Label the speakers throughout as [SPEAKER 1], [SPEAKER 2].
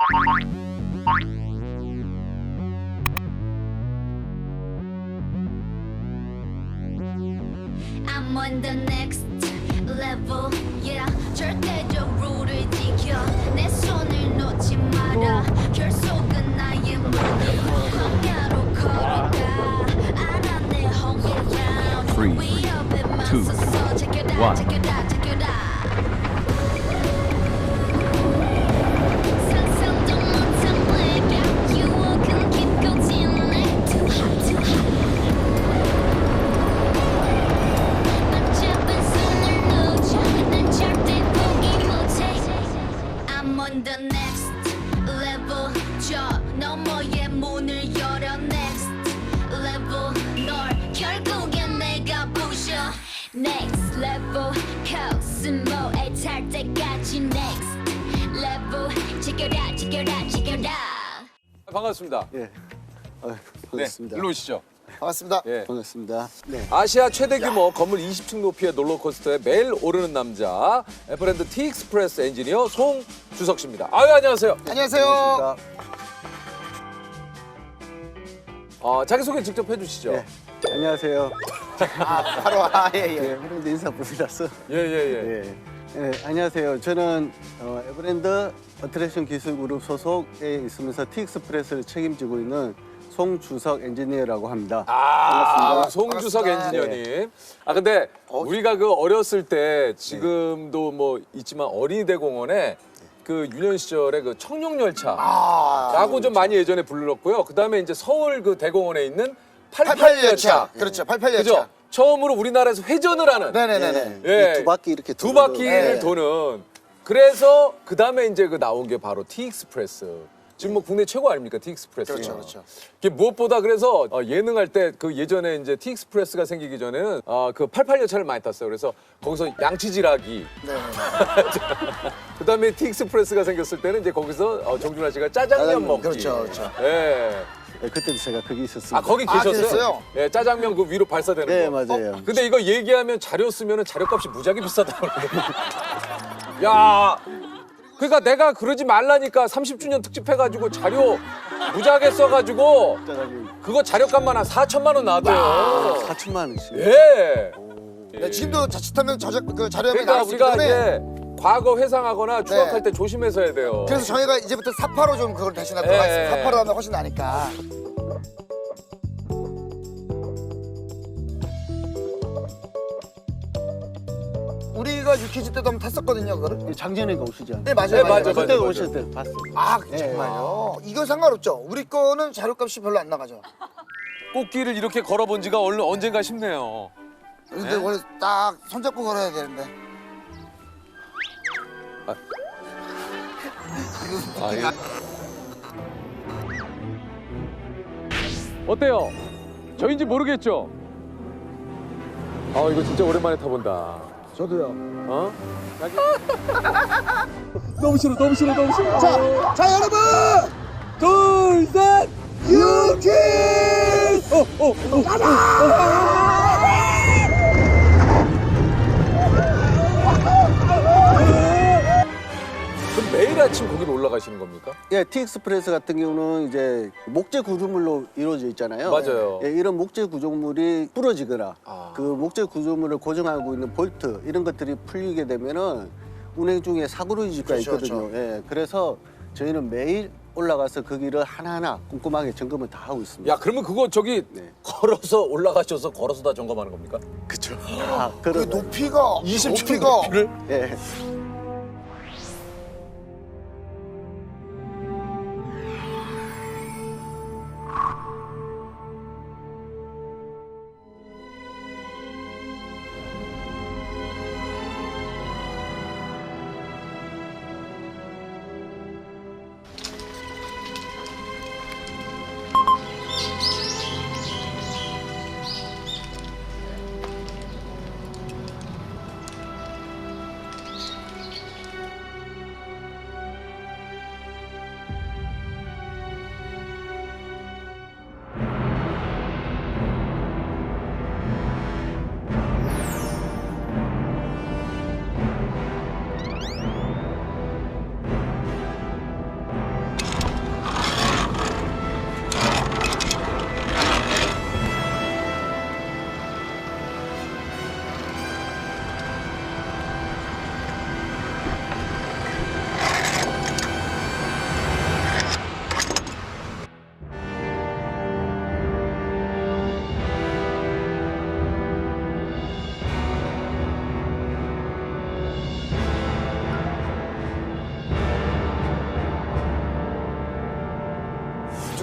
[SPEAKER 1] I'm on the next level, yeah. 절대적으로를 지켜 내 손을 놓지 마라. 결속은 나의 문을 광야로 걸어가. 알아 내 홍길장.
[SPEAKER 2] 3, 2, 1.
[SPEAKER 1] 위협에 맞서서 제껴라, 제껴라, 제껴라. 상상도 못한 외벽 유혹은 깊고 진해. Too hot, too hot. 붙잡은 손을 놓자. 난 절대 포기 못해. I'm on the next level. 저 너머의 문을 열어. Next level. 널 결국엔 내가 부셔. Next level. 코스모에 탈 때까지 next level. 지켜라, 지켜라, 지켜라.
[SPEAKER 3] 반갑습니다.
[SPEAKER 4] 예. 반갑습니다.
[SPEAKER 3] 네, 일로 오시죠.
[SPEAKER 5] 반갑습니다.
[SPEAKER 3] 예.
[SPEAKER 4] 반갑습니다. 네.
[SPEAKER 3] 아시아 최대 규모 건물 20층 높이의 롤러코스터에 매일 오르는 남자 에버랜드 T-익스프레스 엔지니어 송주석 씨입니다. 아유, 안녕하세요.
[SPEAKER 5] 안녕하세요.
[SPEAKER 3] 자기소개 직접 해주시죠.
[SPEAKER 4] 예. 안녕하세요.
[SPEAKER 5] 바로 예예.
[SPEAKER 4] 예, 에버랜드 인사부이라서.
[SPEAKER 3] 예, 예.
[SPEAKER 4] 예. 예, 안녕하세요. 저는 에버랜드 어트랙션 기술그룹 소속에 있으면서 T-익스프레스를 책임지고 있는 송주석 엔지니어라고 합니다.
[SPEAKER 3] 아, 송주석
[SPEAKER 5] 반갑습니다.
[SPEAKER 3] 엔지니어님. 근데 우리가 그 어렸을 때 지금도 뭐 있지만 어린이 대공원에 그 유년 시절에 그 청룡열차라고 좀 많이 예전에 불렀고요. 그다음에 이제 서울 그 대공원에 있는 88열차.
[SPEAKER 5] 그렇죠. 88열차.
[SPEAKER 3] 그죠? 처음으로 우리나라에서 회전을 하는
[SPEAKER 5] 네네네네.
[SPEAKER 3] 예.
[SPEAKER 4] 두 바퀴 이렇게
[SPEAKER 3] 두
[SPEAKER 4] 도는
[SPEAKER 3] 바퀴를
[SPEAKER 5] 네.
[SPEAKER 3] 도는. 그래서 그다음에 이제 그 나온 게 바로 T-익스프레스. 지금 뭐 국내 최고 아닙니까? T-익스프레스가.
[SPEAKER 5] 그렇죠, 그렇죠.
[SPEAKER 3] 이게 무엇보다 그래서 예능할 때 그 예전에 이제 T-익스프레스가 생기기 전에는 그 88열차를 많이 탔어요. 그래서 거기서 양치질하기.
[SPEAKER 5] 네.
[SPEAKER 3] 그다음에 T-익스프레스가 생겼을 때는 이제 거기서 정준하 씨가 짜장면
[SPEAKER 4] 짜장면,
[SPEAKER 3] 먹기.
[SPEAKER 5] 그렇죠, 그렇죠.
[SPEAKER 3] 예.
[SPEAKER 4] 예, 그때도 제가 거기 있었습니다.
[SPEAKER 3] 거기 계셨어요?
[SPEAKER 5] 계셨어요?
[SPEAKER 3] 예, 짜장면 그 위로 발사되는
[SPEAKER 4] 네,
[SPEAKER 3] 거.
[SPEAKER 4] 맞아요.
[SPEAKER 3] 근데 이거 얘기하면 자료 쓰면은 자료값이 무지하게 비싸다고. 야. 그러니까 내가 그러지 말라니까 30주년 특집 해가지고 자료 무지하게 써가지고
[SPEAKER 4] 짜장면
[SPEAKER 3] 그거 자료값만 한 4천만 원 나왔대요.
[SPEAKER 4] 4천만 원씩.
[SPEAKER 3] 예.
[SPEAKER 5] 네, 지금도 자칫하면 그 자료화면이
[SPEAKER 3] 그러니까
[SPEAKER 5] 나올 수 있기
[SPEAKER 3] 우리가
[SPEAKER 5] 때문에
[SPEAKER 3] 이제 과거 회상하거나 추억할 때 조심해서 해야 돼요.
[SPEAKER 5] 그래서 저희가 이제부터 사파로 좀 그걸 대신하도록
[SPEAKER 3] 네.
[SPEAKER 5] 하겠습니다. 사파로 하면 훨씬 나니까. 우리가 유퀴즈 때도 한번 탔었거든요, 그거를.
[SPEAKER 4] 예, 작년에 오시죠?
[SPEAKER 5] 네, 맞아요.
[SPEAKER 3] 네, 맞아요.
[SPEAKER 4] 그때
[SPEAKER 3] 맞아요.
[SPEAKER 4] 오실 때 봤어요.
[SPEAKER 5] 아,
[SPEAKER 4] 네.
[SPEAKER 5] 정말요? 이건 상관없죠. 우리 거는 자료값이 별로 안 나가죠.
[SPEAKER 3] 꽃길을 이렇게 걸어본 지가 언젠가 싶네요.
[SPEAKER 5] 근데 원래 딱 손잡고 걸어야 되는데.
[SPEAKER 3] 예. 어때요? 저인지 모르겠죠? 이거 진짜 오랜만에 타본다.
[SPEAKER 5] 저도요.
[SPEAKER 3] 어?
[SPEAKER 4] 너무 싫어.
[SPEAKER 5] 자, 여러분!
[SPEAKER 4] 둘, 셋!
[SPEAKER 5] 유퀴즈!
[SPEAKER 3] 그럼 매일 아침 거기로 올라가시는 겁니까?
[SPEAKER 4] 예, T-익스프레스 같은 경우는 이제 목재 구조물로 이루어져 있잖아요.
[SPEAKER 3] 맞아요.
[SPEAKER 4] 예, 이런 목재 구조물이 부러지거나
[SPEAKER 3] 아.
[SPEAKER 4] 그 목재 구조물을 고정하고 있는 볼트 이런 것들이 풀리게 되면은 운행 중에 사고를 이을 수가
[SPEAKER 5] 그렇죠,
[SPEAKER 4] 있거든요. 예, 그래서 저희는 매일 올라가서 거기를 하나하나 꼼꼼하게 점검을 다 하고 있습니다.
[SPEAKER 3] 야, 그러면 그거 저기
[SPEAKER 4] 네.
[SPEAKER 3] 걸어서 올라가셔서 걸어서 다 점검하는 겁니까?
[SPEAKER 4] 그쵸.
[SPEAKER 5] 그
[SPEAKER 4] 그런
[SPEAKER 5] 높이가
[SPEAKER 3] 20층
[SPEAKER 5] 높이가
[SPEAKER 3] 높이를?
[SPEAKER 4] 예.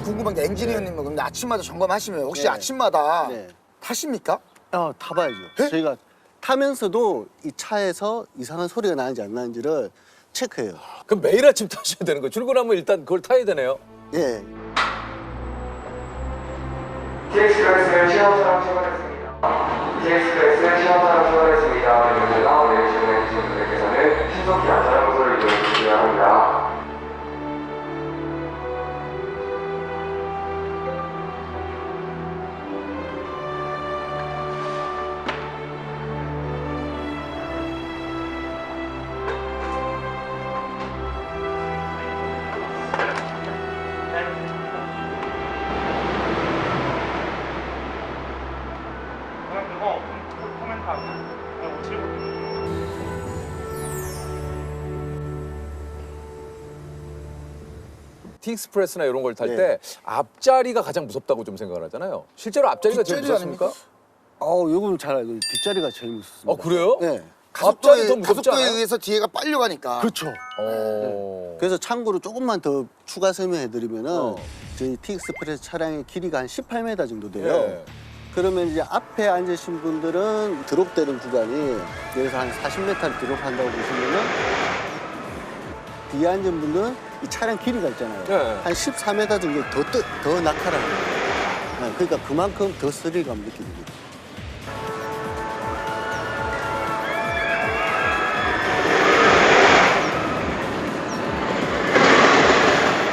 [SPEAKER 5] 궁금한 게 엔지니어님은 근데 아침마다 점검하시면 혹시
[SPEAKER 4] 네.
[SPEAKER 5] 아침마다
[SPEAKER 4] 네.
[SPEAKER 5] 타십니까?
[SPEAKER 4] 타봐야죠.
[SPEAKER 5] 네?
[SPEAKER 4] 저희가 타면서도 이 차에서 이상한 소리가 나는지 안 나는지를 체크해요.
[SPEAKER 3] 그럼 매일 아침 타셔야 되는 거예요. 출근하면 일단 그걸 타야 되네요.
[SPEAKER 4] 예.
[SPEAKER 2] TX프레스 시험사랑 출발했습니다. TX프레스 시험사랑 출발했습니다. 내일부터 내일 지원해 주신 분들께서는 신속히 안전장소를 이용해 주셔야 합니다.
[SPEAKER 3] 티익스프레스나 이런 걸 탈 때
[SPEAKER 4] 네.
[SPEAKER 3] 앞자리가 가장 무섭다고 좀 생각을 하잖아요. 실제로 앞자리가 제일
[SPEAKER 5] 뒷자리
[SPEAKER 3] 무섭습니까?
[SPEAKER 4] 요건 잘 알고 뒷자리가 제일 무섭습니다.
[SPEAKER 3] 그래요?
[SPEAKER 4] 네.
[SPEAKER 3] 앞자리 더 무섭지
[SPEAKER 5] 가속도에
[SPEAKER 3] 않아요?
[SPEAKER 5] 의해서 뒤에가 빨려가니까.
[SPEAKER 4] 그렇죠. 그래서 참고로 조금만 더 추가 설명해드리면은 저희 티익스프레스 차량의 길이가 한 18m 정도 돼요.
[SPEAKER 3] 예.
[SPEAKER 4] 그러면 이제 앞에 앉으신 분들은 드롭되는 구간이 여기서 한 40m를 드롭한다고 보시면은 뒤에 앉은 분은 이 차량 길이가 있잖아요.
[SPEAKER 3] 네.
[SPEAKER 4] 한 14m 정도 더 낙하라는 거예요. 네, 그러니까 그만큼 더 스릴감 느끼는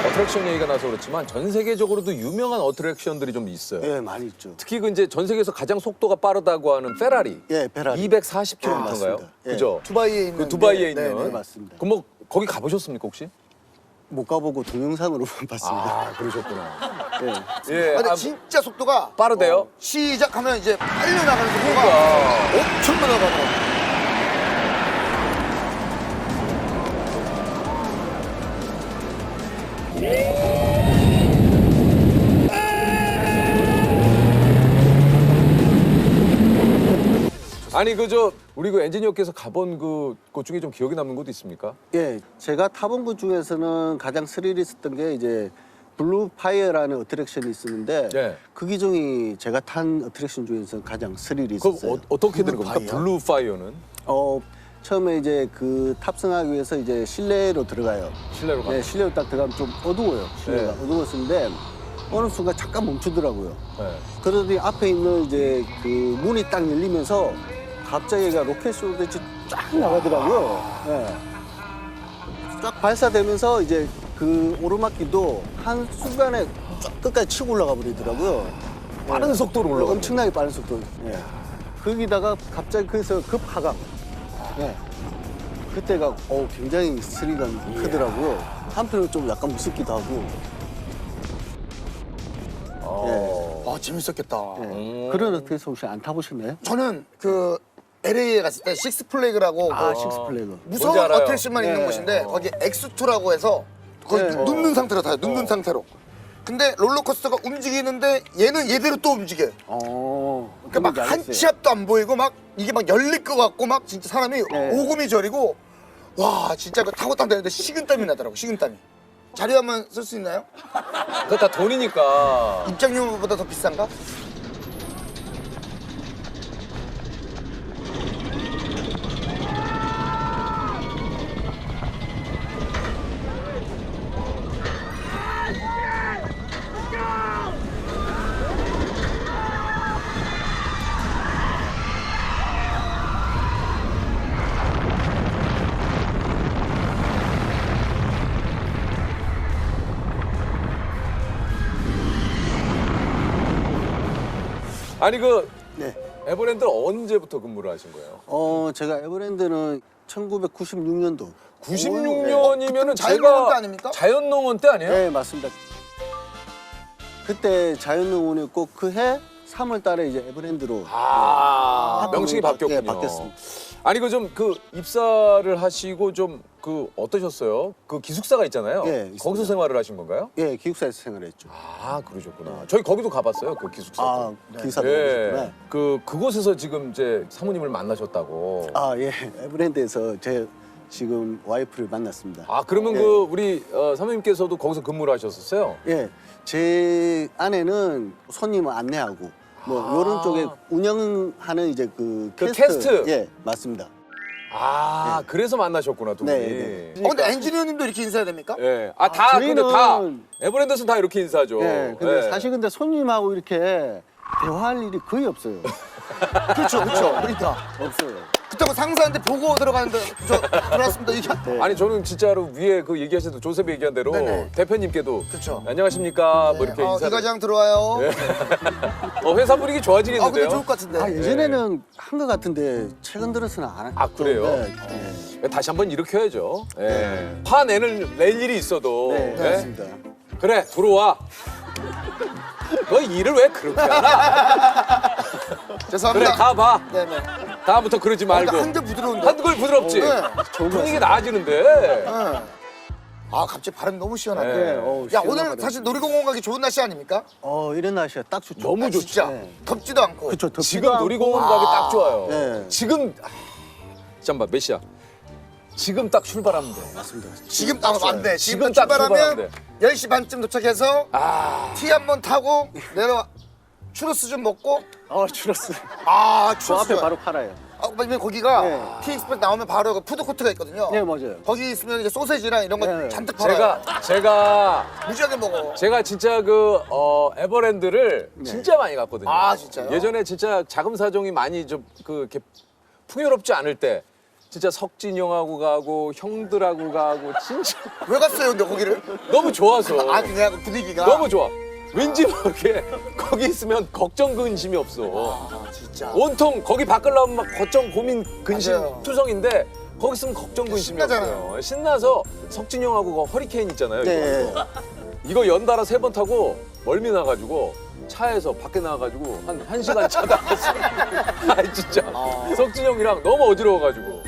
[SPEAKER 3] 어트랙션 얘기가 나서 그렇지만 전 세계적으로도 유명한 어트랙션들이 좀 있어요.
[SPEAKER 4] 예, 많이 있죠.
[SPEAKER 3] 특히 그 이제 전 세계에서 가장 속도가 빠르다고 하는 페라리.
[SPEAKER 4] 예, 페라리.
[SPEAKER 3] 240km인가요?
[SPEAKER 4] 맞습니다. 예.
[SPEAKER 3] 그죠?
[SPEAKER 5] 두바이에 있는.
[SPEAKER 3] 그 두바이에
[SPEAKER 5] 네,
[SPEAKER 3] 있는.
[SPEAKER 4] 네, 맞습니다.
[SPEAKER 3] 그럼 뭐 거기 가보셨습니까 혹시?
[SPEAKER 4] 못 가보고 동영상으로만 봤습니다.
[SPEAKER 3] 아 그러셨구나.
[SPEAKER 4] 예.
[SPEAKER 3] 예.
[SPEAKER 5] 근데
[SPEAKER 3] 아,
[SPEAKER 5] 진짜 속도가
[SPEAKER 3] 빠르대요?
[SPEAKER 5] 시작하면 이제 빨려 나가는 속도가
[SPEAKER 3] 그러니까.
[SPEAKER 5] 엄청 나가고.
[SPEAKER 3] 아니 그 우리 그 엔지니어께서 가본 그곳 중에 좀 기억에 남는 곳도 있습니까?
[SPEAKER 4] 예, 제가 타본 것 중에서는 가장 스릴이 있었던 게 이제 블루 파이어라는 어트랙션이 있었는데
[SPEAKER 3] 네.
[SPEAKER 4] 그 기종이 제가 탄 어트랙션 중에서 가장 스릴이
[SPEAKER 3] 그
[SPEAKER 4] 있었어요.
[SPEAKER 3] 어떻게 되는 겁니까?
[SPEAKER 5] 블루파이어?
[SPEAKER 3] 블루 파이어는
[SPEAKER 4] 처음에 이제 그 탑승하기 위해서 이제 실내로 들어가요.
[SPEAKER 3] 실내로 가.
[SPEAKER 4] 네, 실내로 딱 들어가면 좀 어두워요. 실내가
[SPEAKER 3] 네.
[SPEAKER 4] 어두웠는데 어느 순간 잠깐 멈추더라고요.
[SPEAKER 3] 네.
[SPEAKER 4] 그러더니 앞에 있는 이제 그 문이 딱 열리면서 갑자기 얘가 로켓 쏘듯이 쫙 나가더라고요. 네. 쫙 발사되면서 이제 그 오르막길도 한 순간에 쫙 끝까지 치고 올라가 버리더라고요.
[SPEAKER 3] 빠른 속도로 올라가.
[SPEAKER 4] 엄청나게 빠른 속도. 예. 거기다가 갑자기 거기서 급하강. 예. 그때가 굉장히 스릴감이 크더라고요. 한편으로 좀 약간 무섭기도 하고.
[SPEAKER 5] 아 재밌었겠다.
[SPEAKER 4] 예. 그런 어떻게서 혹시 안 타보셨나요?
[SPEAKER 5] 저는 그 LA에 갔을 때 식스플래그라고
[SPEAKER 4] 아,
[SPEAKER 5] 그
[SPEAKER 4] 식스플래그.
[SPEAKER 5] 무서운
[SPEAKER 3] 뭔지 알아요.
[SPEAKER 5] 어트랙션만 있는
[SPEAKER 4] 네.
[SPEAKER 5] 곳인데 거기 X2라고 해서 거기
[SPEAKER 4] 네.
[SPEAKER 5] 눕는 상태로 타요. 눕는 상태로. 근데 롤러코스터가 움직이는데 얘는 얘대로 또 움직여. 그러니까 막 한 치 앞도 안 보이고 막 이게 막 열릴 것 같고 막 진짜 사람이
[SPEAKER 4] 네.
[SPEAKER 5] 오금이 저리고 와 진짜 그 타고 딱 되는데 식은땀이 나더라고. 식은땀이. 자료 한번 쓸 수 있나요?
[SPEAKER 3] 그거 다 돈이니까.
[SPEAKER 5] 입장료보다 더 비싼가?
[SPEAKER 3] 아니 그
[SPEAKER 4] 네.
[SPEAKER 3] 에버랜드 언제부터 근무를 하신 거예요?
[SPEAKER 4] 제가 에버랜드는 1996년도.
[SPEAKER 3] 96년이면은
[SPEAKER 5] 그럼 자연농원
[SPEAKER 3] 제가
[SPEAKER 5] 때 아닙니까?
[SPEAKER 3] 자연농원 때 아니에요?
[SPEAKER 4] 네, 맞습니다. 그때 자연농원이었고 그해 3월 달에 이제 에버랜드로
[SPEAKER 3] 명칭이 바뀌었군요.
[SPEAKER 4] 예, 바뀌었습니다.
[SPEAKER 3] 아니 그 좀 그 입사를 하시고 좀 그 어떠셨어요? 그 기숙사가 있잖아요.
[SPEAKER 4] 예, 있습니다.
[SPEAKER 3] 거기서 생활을 하신 건가요?
[SPEAKER 4] 예, 기숙사에서 생활했죠.
[SPEAKER 3] 아 그러셨구나. 저희 거기도 가봤어요. 그 기숙사.
[SPEAKER 4] 아, 기숙사도
[SPEAKER 3] 예.
[SPEAKER 4] 오셨구나.
[SPEAKER 3] 그곳에서 지금 이제 사모님을 만나셨다고.
[SPEAKER 4] 아, 예. 에버랜드에서 제 지금 와이프를 만났습니다.
[SPEAKER 3] 아 그러면
[SPEAKER 4] 예.
[SPEAKER 3] 그 우리 사모님께서도 거기서 근무를 하셨었어요?
[SPEAKER 4] 예, 제 아내는 손님을 안내하고 뭐 이런 쪽에 운영하는 이제 그
[SPEAKER 3] 캐스트?
[SPEAKER 4] 예, 맞습니다.
[SPEAKER 3] 아 그래서 만나셨구나 두 분이.
[SPEAKER 4] 네,
[SPEAKER 5] 근데 엔지니어님도 이렇게 인사해야 됩니까?
[SPEAKER 3] 예. 아 다 근데 다
[SPEAKER 4] 저희는-
[SPEAKER 3] 에버랜드에서는 다 이렇게 인사하죠.
[SPEAKER 4] 예, 근데
[SPEAKER 3] 예.
[SPEAKER 4] 사실 근데 손님하고 이렇게 대화할 일이 거의 없어요.
[SPEAKER 5] 그렇죠, 그렇죠. 그러니까
[SPEAKER 4] 없어요.
[SPEAKER 5] 그때 뭐 상사한테 보고 들어가는데 저 들어왔습니다. 이게
[SPEAKER 4] 네.
[SPEAKER 3] 아니 저는 진짜로 위에 그 얘기하실 때 조셉이 얘기한 대로
[SPEAKER 5] 네네.
[SPEAKER 3] 대표님께도
[SPEAKER 5] 그쵸.
[SPEAKER 3] 안녕하십니까 뭐 이렇게
[SPEAKER 5] 이
[SPEAKER 3] 인사.
[SPEAKER 5] 과장 들어와요.
[SPEAKER 3] 회사 분위기 좋아지겠는데요?
[SPEAKER 5] 근데 좋을 것 같은데.
[SPEAKER 4] 아, 예전에는 한 것 같은데 최근 들어서는 안
[SPEAKER 3] 아, 그래요?
[SPEAKER 4] 네,
[SPEAKER 3] 다시 한번 일으켜야죠. 예. 화내는 낼 일이 있어도
[SPEAKER 4] 네,
[SPEAKER 3] 예?
[SPEAKER 4] 맞습니다.
[SPEAKER 3] 그래 들어와. 너 일을 왜 그렇게 하나? 그래
[SPEAKER 5] 죄송합니다.
[SPEAKER 3] 가봐.
[SPEAKER 5] 네네.
[SPEAKER 3] 다음부터 그러지 말고.
[SPEAKER 5] 한결 부드러운데.
[SPEAKER 3] 한글 부드럽지.
[SPEAKER 5] 네.
[SPEAKER 3] 분위기 나아지는데.
[SPEAKER 5] 네. 아 갑자기 바람이 너무 시원하네.
[SPEAKER 3] 네.
[SPEAKER 5] 야 오늘 사실 놀이공원 가기 좋은 날씨 아닙니까?
[SPEAKER 4] 이런 날씨가 딱 좋죠.
[SPEAKER 3] 너무
[SPEAKER 5] 아,
[SPEAKER 3] 좋죠.
[SPEAKER 5] 진짜
[SPEAKER 4] 네.
[SPEAKER 5] 덥지도 않고.
[SPEAKER 4] 그렇죠. 덥지도
[SPEAKER 3] 지금
[SPEAKER 4] 않고.
[SPEAKER 3] 놀이공원 가기 딱 좋아요.
[SPEAKER 4] 네.
[SPEAKER 3] 지금 잠깐만 몇 시야? 지금 딱 출발하면 돼.
[SPEAKER 4] 맞습니다.
[SPEAKER 5] 지금 딱 안돼.
[SPEAKER 3] 지금
[SPEAKER 5] 지금
[SPEAKER 3] 딱
[SPEAKER 5] 출발하면
[SPEAKER 3] 출발하면
[SPEAKER 5] 10시 반쯤 도착해서
[SPEAKER 3] 아
[SPEAKER 5] 티 한 번 타고 내려와 추러스 좀 먹고
[SPEAKER 4] 추러스.
[SPEAKER 5] 아
[SPEAKER 4] 저
[SPEAKER 5] 추러스
[SPEAKER 4] 앞에 바로 팔아요.
[SPEAKER 5] 왜냐면 거기가
[SPEAKER 4] 네.
[SPEAKER 5] 티 익스프레스 나오면 바로 그 푸드코트가 있거든요.
[SPEAKER 4] 네, 맞아요.
[SPEAKER 5] 거기 있으면 이제 소세지랑 이런 거
[SPEAKER 4] 네.
[SPEAKER 5] 잔뜩 팔아요.
[SPEAKER 3] 제가
[SPEAKER 5] 무지하게 먹어.
[SPEAKER 3] 진짜 그 에버랜드를 진짜 많이 갔거든요.
[SPEAKER 5] 아, 진짜요?
[SPEAKER 3] 예전에 진짜 자금 사정이 많이 좀 그 이렇게 풍요롭지 않을 때 진짜 석진이 형하고 가고 형들하고 가고 진짜
[SPEAKER 5] 왜 갔어요 근데 거기를?
[SPEAKER 3] 너무 좋아서
[SPEAKER 5] 아 그냥 분위기가
[SPEAKER 3] 너무 좋아. 왠지 모르게 거기 있으면 걱정 근심이 없어.
[SPEAKER 5] 아 진짜
[SPEAKER 3] 온통 거기 바꾸려면 막 걱정 고민 근심
[SPEAKER 5] 맞아요.
[SPEAKER 3] 투성인데 거기 있으면 걱정 근심이
[SPEAKER 5] 신나잖아요.
[SPEAKER 3] 없어요. 신나서 석진이 형하고 그 허리케인 있잖아요.
[SPEAKER 4] 네.
[SPEAKER 3] 이거 연달아 3번 타고 멀미 나가지고 차에서 밖에 나가가지고 한 1시간 차다 왔어. 아 진짜. 석진이 형이랑 너무 어지러워가지고.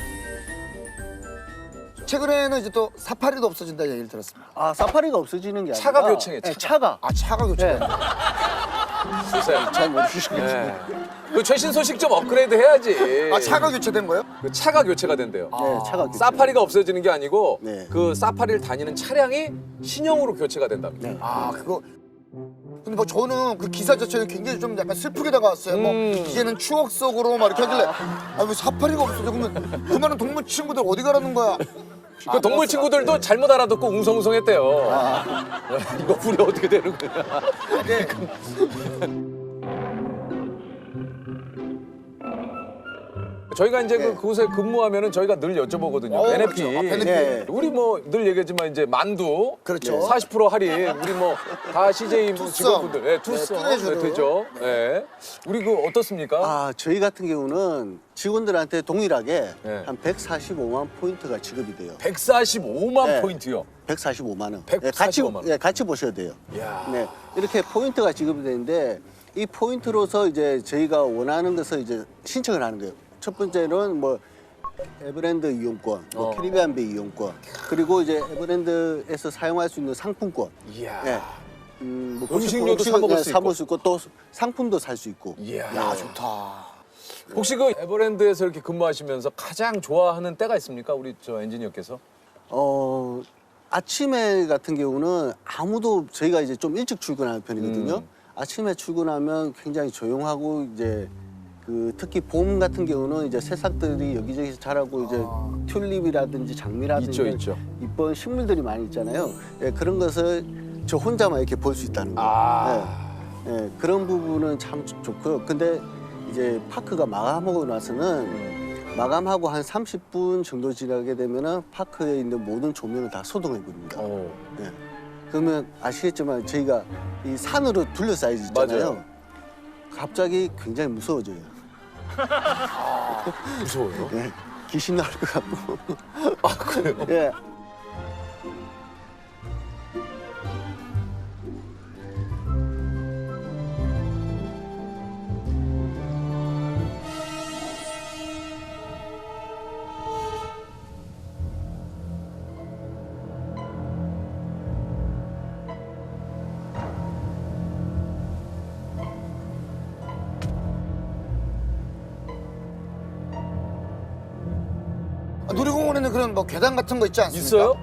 [SPEAKER 5] 최근에는 이제 또 사파리도 없어진다 얘기를 들었습니다.
[SPEAKER 4] 사파리가 없어지는 게 아니라
[SPEAKER 3] 차가 교체해,
[SPEAKER 4] 네,
[SPEAKER 3] 차가.
[SPEAKER 4] 차가.
[SPEAKER 5] 아 차가 교체.
[SPEAKER 4] 네.
[SPEAKER 3] 보세요.
[SPEAKER 4] 잘 모르시겠지만.
[SPEAKER 3] 네. 그 최신 소식 좀 업그레이드 해야지.
[SPEAKER 5] 아 차가 교체된 거예요?
[SPEAKER 3] 그 차가 교체가 된대요.
[SPEAKER 4] 네, 차가 교체.
[SPEAKER 3] 사파리가 없어지는 게 아니고
[SPEAKER 4] 네.
[SPEAKER 3] 그 사파리를 다니는 차량이 신형으로 교체가 된답니다.
[SPEAKER 4] 네.
[SPEAKER 5] 아 그거. 근데 뭐 저는 그 기사 자체는 굉장히 좀 약간 슬프게 다가왔어요. 뭐 이제는 추억 속으로 막 이렇게 하길래 아 왜 사파리가 없어져? 그러면 그 많은 동물 친구들 어디 가라는 거야?
[SPEAKER 3] 그 동물 친구들도 잘못 알아듣고 웅성웅성했대요. 이거 우리 어떻게 되는 거야?
[SPEAKER 5] 네.
[SPEAKER 3] 저희가 이제 그곳에 근무하면은 저희가 늘 여쭤보거든요. 베네핏.
[SPEAKER 5] 그렇죠. 아, 베네핏.
[SPEAKER 4] 네.
[SPEAKER 3] 우리 뭐 늘 얘기하지만 이제 만두
[SPEAKER 5] 그렇죠.
[SPEAKER 3] 40% 할인. 우리 뭐 다 CJ 뭐
[SPEAKER 5] 투썸.
[SPEAKER 3] 직원분들 투썸
[SPEAKER 5] 네, 뚜레쥬르.
[SPEAKER 3] 되죠. 네. 우리 그 어떻습니까?
[SPEAKER 4] 저희 같은 경우는 직원들한테 동일하게
[SPEAKER 3] 네.
[SPEAKER 4] 한 145만 포인트가 지급이 돼요.
[SPEAKER 3] 145만
[SPEAKER 4] 네.
[SPEAKER 3] 포인트요.
[SPEAKER 4] 145만 원.
[SPEAKER 3] 145만 원.
[SPEAKER 4] 같이 보셔야 돼요.
[SPEAKER 3] 이야.
[SPEAKER 4] 네, 이렇게 포인트가 지급이 되는데 이 포인트로서 이제 저희가 원하는 것을 이제 신청을 하는 거예요. 첫 번째는 뭐 에버랜드 이용권, 뭐 캐리비안베이 이용권, 그리고 이제 에버랜드에서 사용할 수 있는 상품권.
[SPEAKER 3] 이야.
[SPEAKER 4] 네. 뭐
[SPEAKER 3] 음식료도
[SPEAKER 4] 음식을,
[SPEAKER 3] 사 먹을
[SPEAKER 4] 네,
[SPEAKER 3] 수
[SPEAKER 4] 사
[SPEAKER 3] 있고.
[SPEAKER 4] 먹을 수 있고 또 상품도 살 수 있고.
[SPEAKER 3] 이야.
[SPEAKER 5] 야 좋다.
[SPEAKER 3] 혹시 그 에버랜드에서 이렇게 근무하시면서 가장 좋아하는 때가 있습니까? 우리 저 엔지니어께서?
[SPEAKER 4] 아침에 같은 경우는 아무도 저희가 이제 좀 일찍 출근하는 편이거든요. 아침에 출근하면 굉장히 조용하고 이제 그 특히 봄 같은 경우는 이제 새싹들이 여기저기서 자라고 이제 튤립이라든지 장미라든지
[SPEAKER 3] 있죠.
[SPEAKER 4] 이쁜 식물들이 많이 있잖아요. 예, 그런 것을 저 혼자만 이렇게 볼 수 있다는 거예요. 예, 예, 그런 부분은 참 좋고요. 근데 이제 파크가 마감하고 나서는 마감하고 한 30분 정도 지나게 되면은 파크에 있는 모든 조명을 다 소동해 버립니다. 예. 그러면 아시겠지만 저희가 이 산으로 둘러싸여 있잖아요.
[SPEAKER 3] 맞아요.
[SPEAKER 4] 갑자기 굉장히 무서워져요.
[SPEAKER 3] 무서워요?
[SPEAKER 4] 예. 귀신 나올 것 같고.
[SPEAKER 3] 아 그래요?
[SPEAKER 4] 예.
[SPEAKER 5] 놀이공원에는 그런 뭐 괴담 같은 거 있지 않습니까?
[SPEAKER 3] 있어요?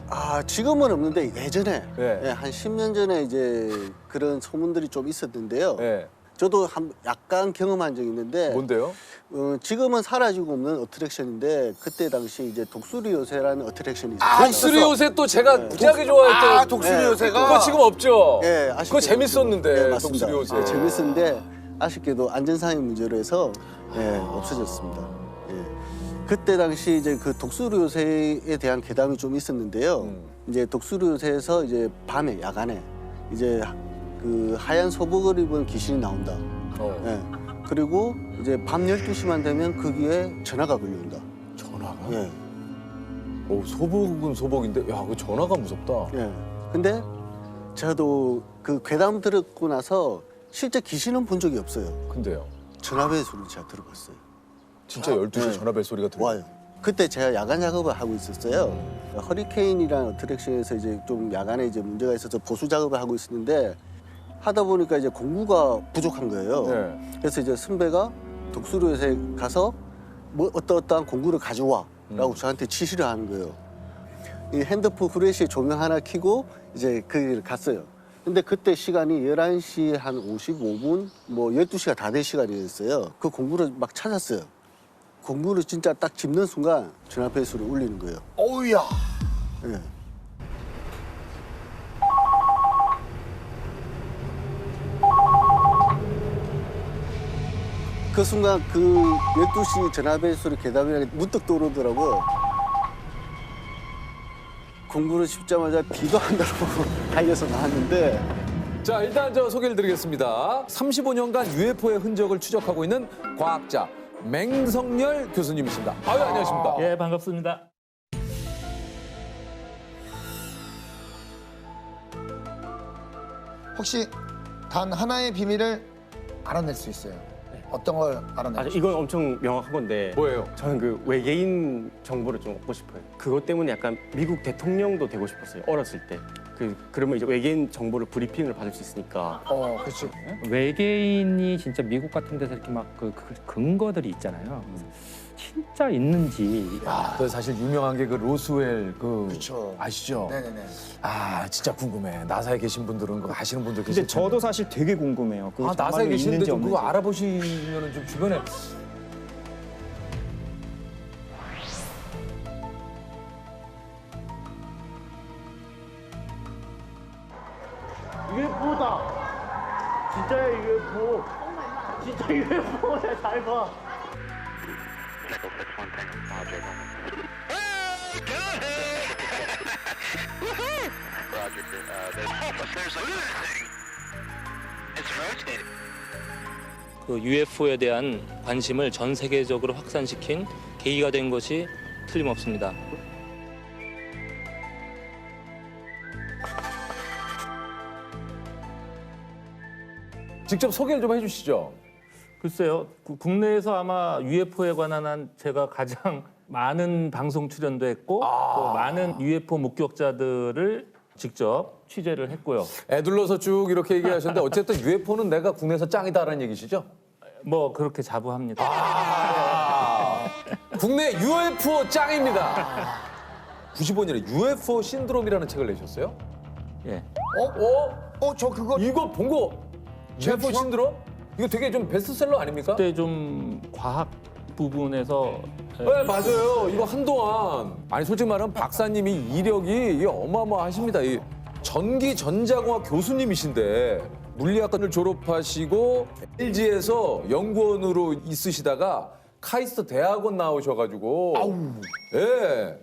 [SPEAKER 4] 아, 지금은 없는데 예전에
[SPEAKER 3] 네.
[SPEAKER 4] 예, 한 10년 전에 이제 그런 소문들이 좀 있었는데요.
[SPEAKER 3] 네.
[SPEAKER 4] 저도 약간 경험한 적이 있는데
[SPEAKER 3] 뭔데요?
[SPEAKER 4] 지금은 사라지고 없는 어트랙션인데 그때 당시 이제 독수리 요새라는 어트랙션이
[SPEAKER 5] 아,
[SPEAKER 4] 있었어요.
[SPEAKER 3] 독수리 요새 또 제가 무지하게 좋아했던
[SPEAKER 5] 아, 독수리
[SPEAKER 4] 네.
[SPEAKER 5] 요새가
[SPEAKER 3] 그거 지금 없죠?
[SPEAKER 4] 예,
[SPEAKER 3] 그거
[SPEAKER 4] 아쉽게도
[SPEAKER 3] 재밌었는데
[SPEAKER 4] 네, 맞습니다.
[SPEAKER 3] 독수리 요새.
[SPEAKER 4] 네, 재밌었는데 아쉽게도 안전상의 문제로 해서 없어졌습니다. 예. 그때 당시 이제 그 독수리 요새에 대한 괴담이 좀 있었는데요. 이제 독수리 요새에서 이제 밤에 야간에 이제 그 하얀 소복을 입은 귀신이 나온다. 예. 그리고 이제 밤 12시만 되면 거기에 전화가 걸려온다.
[SPEAKER 3] 전화가?
[SPEAKER 4] 예.
[SPEAKER 3] 오, 소복은 소복인데 야, 그 전화가 무섭다.
[SPEAKER 4] 예. 근데 저도 그 괴담 들었고 나서 실제 귀신은 본 적이 없어요.
[SPEAKER 3] 근데요.
[SPEAKER 4] 전화벨 소리를 제가 들어봤어요.
[SPEAKER 3] 진짜 12시에
[SPEAKER 4] 네.
[SPEAKER 3] 전화벨 소리가 들려요.
[SPEAKER 4] 와요. 그때 제가 야간 작업을 하고 있었어요. 허리케인이라는 어트랙션에서 이제 좀 야간에 이제 문제가 있어서 보수 작업을 하고 있었는데 하다 보니까 이제 공구가 부족한 거예요.
[SPEAKER 3] 네.
[SPEAKER 4] 그래서 이제 선배가 독수리요새 가서 뭐 어떠한 공구를 가져와라고 저한테 지시를 하는 거예요. 이 핸드폰 후레쉬 조명 하나 켜고 이제 그 길을 갔어요. 근데 그때 시간이 11시 한 55분, 뭐 12시가 다 될 시간이었어요. 그 공구를 막 찾았어요. 공구를 진짜 딱 짚는 순간 전화벨 소리 울리는 거예요.
[SPEAKER 5] 어우야.
[SPEAKER 4] 예. 그 순간 그 12시 전화벨 소리 괴담이라는 게 문득 떠오르더라고. 공구를 씹자마자 비도 안 나고 달려서 나왔는데
[SPEAKER 3] 자, 일단 저 소개를 드리겠습니다. 35년간 UFO의 흔적을 추적하고 있는 과학자 맹성열 교수님이십니다. 아유, 안녕하십니까?
[SPEAKER 6] 예, 반갑습니다.
[SPEAKER 5] 혹시 단 하나의 비밀을 알아낼 수 있어요? 어떤 걸
[SPEAKER 6] 아,
[SPEAKER 5] 알아낼 수
[SPEAKER 6] 이건 엄청 명확한 건데
[SPEAKER 3] 뭐예요?
[SPEAKER 6] 저는 그 외계인 정보를 좀 얻고 싶어요. 그것 때문에 약간 미국 대통령도 되고 싶었어요. 어렸을 때. 그러면 이제 외계인 정보를 브리핑을 받을 수 있으니까.
[SPEAKER 5] 그렇지.
[SPEAKER 7] 외계인이 진짜 미국 같은 데서 이렇게 막 그 근거들이 있잖아요. 진짜 있는지.
[SPEAKER 3] 그 사실 유명한 게 그 로스웰 그
[SPEAKER 5] 그쵸.
[SPEAKER 3] 아시죠?
[SPEAKER 5] 네네네.
[SPEAKER 3] 아, 진짜 궁금해. 나사에 계신 분들은 그거 아시는 분들
[SPEAKER 8] 근데
[SPEAKER 3] 계실 텐데.
[SPEAKER 8] 저도 사실 되게 궁금해요. 그거
[SPEAKER 3] 아, 나사에
[SPEAKER 8] 정말로
[SPEAKER 3] 계시는데
[SPEAKER 8] 있는지
[SPEAKER 3] 좀 그거
[SPEAKER 8] 없는지.
[SPEAKER 3] 알아보시면은 좀 주변에
[SPEAKER 6] UFO다. 진짜야 UFO. 진짜 UFO야. 잘 봐.
[SPEAKER 9] 그 UFO에 대한 관심을 전 세계적으로 확산시킨 계기가 된 것이 틀림없습니다.
[SPEAKER 3] 직접 소개를 좀 해주시죠.
[SPEAKER 7] 글쎄요, 국내에서 아마 UFO에 관한 한 제가 가장 많은 방송 출연도 했고 또 많은 UFO 목격자들을 직접 취재를 했고요.
[SPEAKER 3] 애둘러서 쭉 이렇게 얘기하셨는데 어쨌든 UFO는 내가 국내에서 짱이다라는 얘기시죠?
[SPEAKER 7] 뭐 그렇게 자부합니다.
[SPEAKER 3] 국내 UFO 짱입니다. 95년에 UFO 신드롬이라는 책을 내셨어요?
[SPEAKER 7] 예.
[SPEAKER 5] 저 그거
[SPEAKER 3] 이거 본 거 UFO 신드롬? 이거 되게 좀 베스트셀러 아닙니까?
[SPEAKER 7] 그때 좀 과학 부분에서
[SPEAKER 3] 네, 맞아요. 이거 한동안 아니 솔직히 말하면 박사님이 이력이 이게 어마어마하십니다. 이 전기 전자공학 교수님이신데 물리학과를 졸업하시고 LG에서 연구원으로 있으시다가 카이스트 대학원 나오셔가지고 예.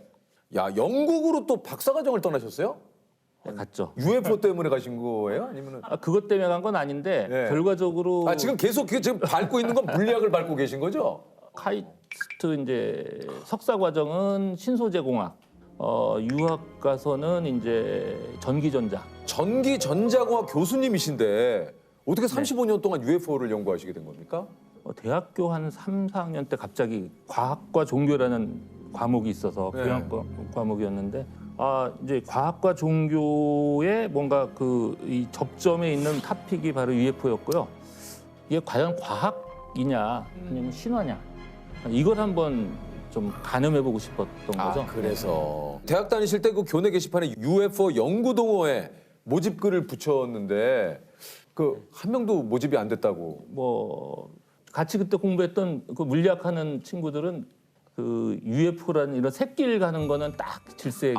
[SPEAKER 3] 야, 영국으로 또 박사과정을 떠나셨어요?
[SPEAKER 7] 갔죠.
[SPEAKER 3] UFO 때문에 가신 거예요? 아니면은
[SPEAKER 7] 그것 때문에 간 건 아닌데
[SPEAKER 3] 네.
[SPEAKER 7] 결과적으로
[SPEAKER 3] 지금 계속 지금 밟고 있는 건 물리학을 밟고 계신 거죠?
[SPEAKER 7] 카이스트 이제 석사 과정은 신소재공학, 유학 가서는 이제 전기전자.
[SPEAKER 3] 전기 전자공학 교수님이신데 어떻게 35년 동안 UFO를 연구하시게 된 겁니까?
[SPEAKER 7] 대학교 한 3, 4학년 때 갑자기 과학과 종교라는 과목이 있어서
[SPEAKER 3] 네.
[SPEAKER 7] 교양과 과목이었는데 이제 과학과 종교의 뭔가 이 접점에 있는 탑픽이 바로 UFO였고요. 이게 과연 과학이냐 아니면 신화냐 이걸 한번 좀 가늠해보고 싶었던 거죠.
[SPEAKER 3] 그래서 대학 다니실 때 그 교내 게시판에 UFO 연구동호회 모집글을 붙였는데 그 한 명도 모집이 안 됐다고.
[SPEAKER 7] 뭐 같이 그때 공부했던 그 물리학하는 친구들은 그 UFO라는 이런 새길 가는 거는 딱 질색.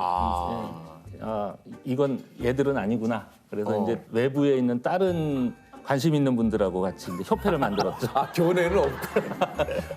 [SPEAKER 7] 이건 얘들은 아니구나. 그래서 이제 외부에 있는 다른 관심 있는 분들하고 같이 이제 협회를 만들었죠.
[SPEAKER 3] 교내는 없고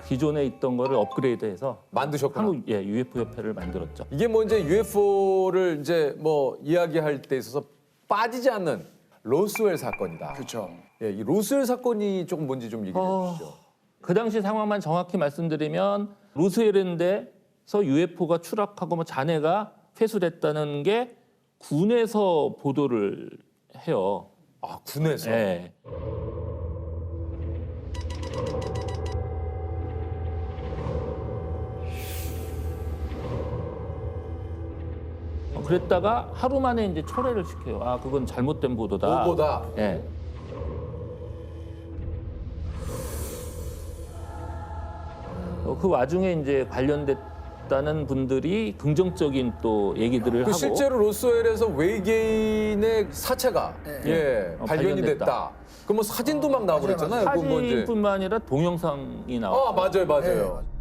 [SPEAKER 7] 기존에 있던 거를 업그레이드해서
[SPEAKER 3] 만드셨구나.
[SPEAKER 7] 한국 UFO 협회를 만들었죠.
[SPEAKER 3] 이게 뭐 이제 UFO를 이제 뭐 이야기할 때 있어서 빠지지 않는 로스웰 사건이다.
[SPEAKER 5] 그렇죠.
[SPEAKER 3] 예, 이 로스웰 사건이 조금 뭔지 좀 얘기해 주시죠.
[SPEAKER 7] 그 당시 상황만 정확히 말씀드리면 로스웰랜드에서 UFO가 추락하고 뭐 잔해가 회수됐다는 게 군에서 보도를 해요.
[SPEAKER 3] 아, 군에서.
[SPEAKER 7] 네. 그랬다가 하루 만에 이제 철회를 시켜요. 아, 그건 잘못된 보도다.
[SPEAKER 3] 보고다.
[SPEAKER 7] 예. 그 와중에 이제 관련됐다는 분들이 긍정적인 또 얘기들을
[SPEAKER 3] 그
[SPEAKER 7] 하고
[SPEAKER 3] 실제로 로스웰에서 외계인의 사체가 예, 발견이
[SPEAKER 7] 발견됐다.
[SPEAKER 3] 됐다. 그 뭐 사진도 막 나오고 그랬잖아요. 그거 뭐 이제.
[SPEAKER 7] 사진뿐만 아니라 동영상이 나와.
[SPEAKER 3] 맞아요, 맞아요.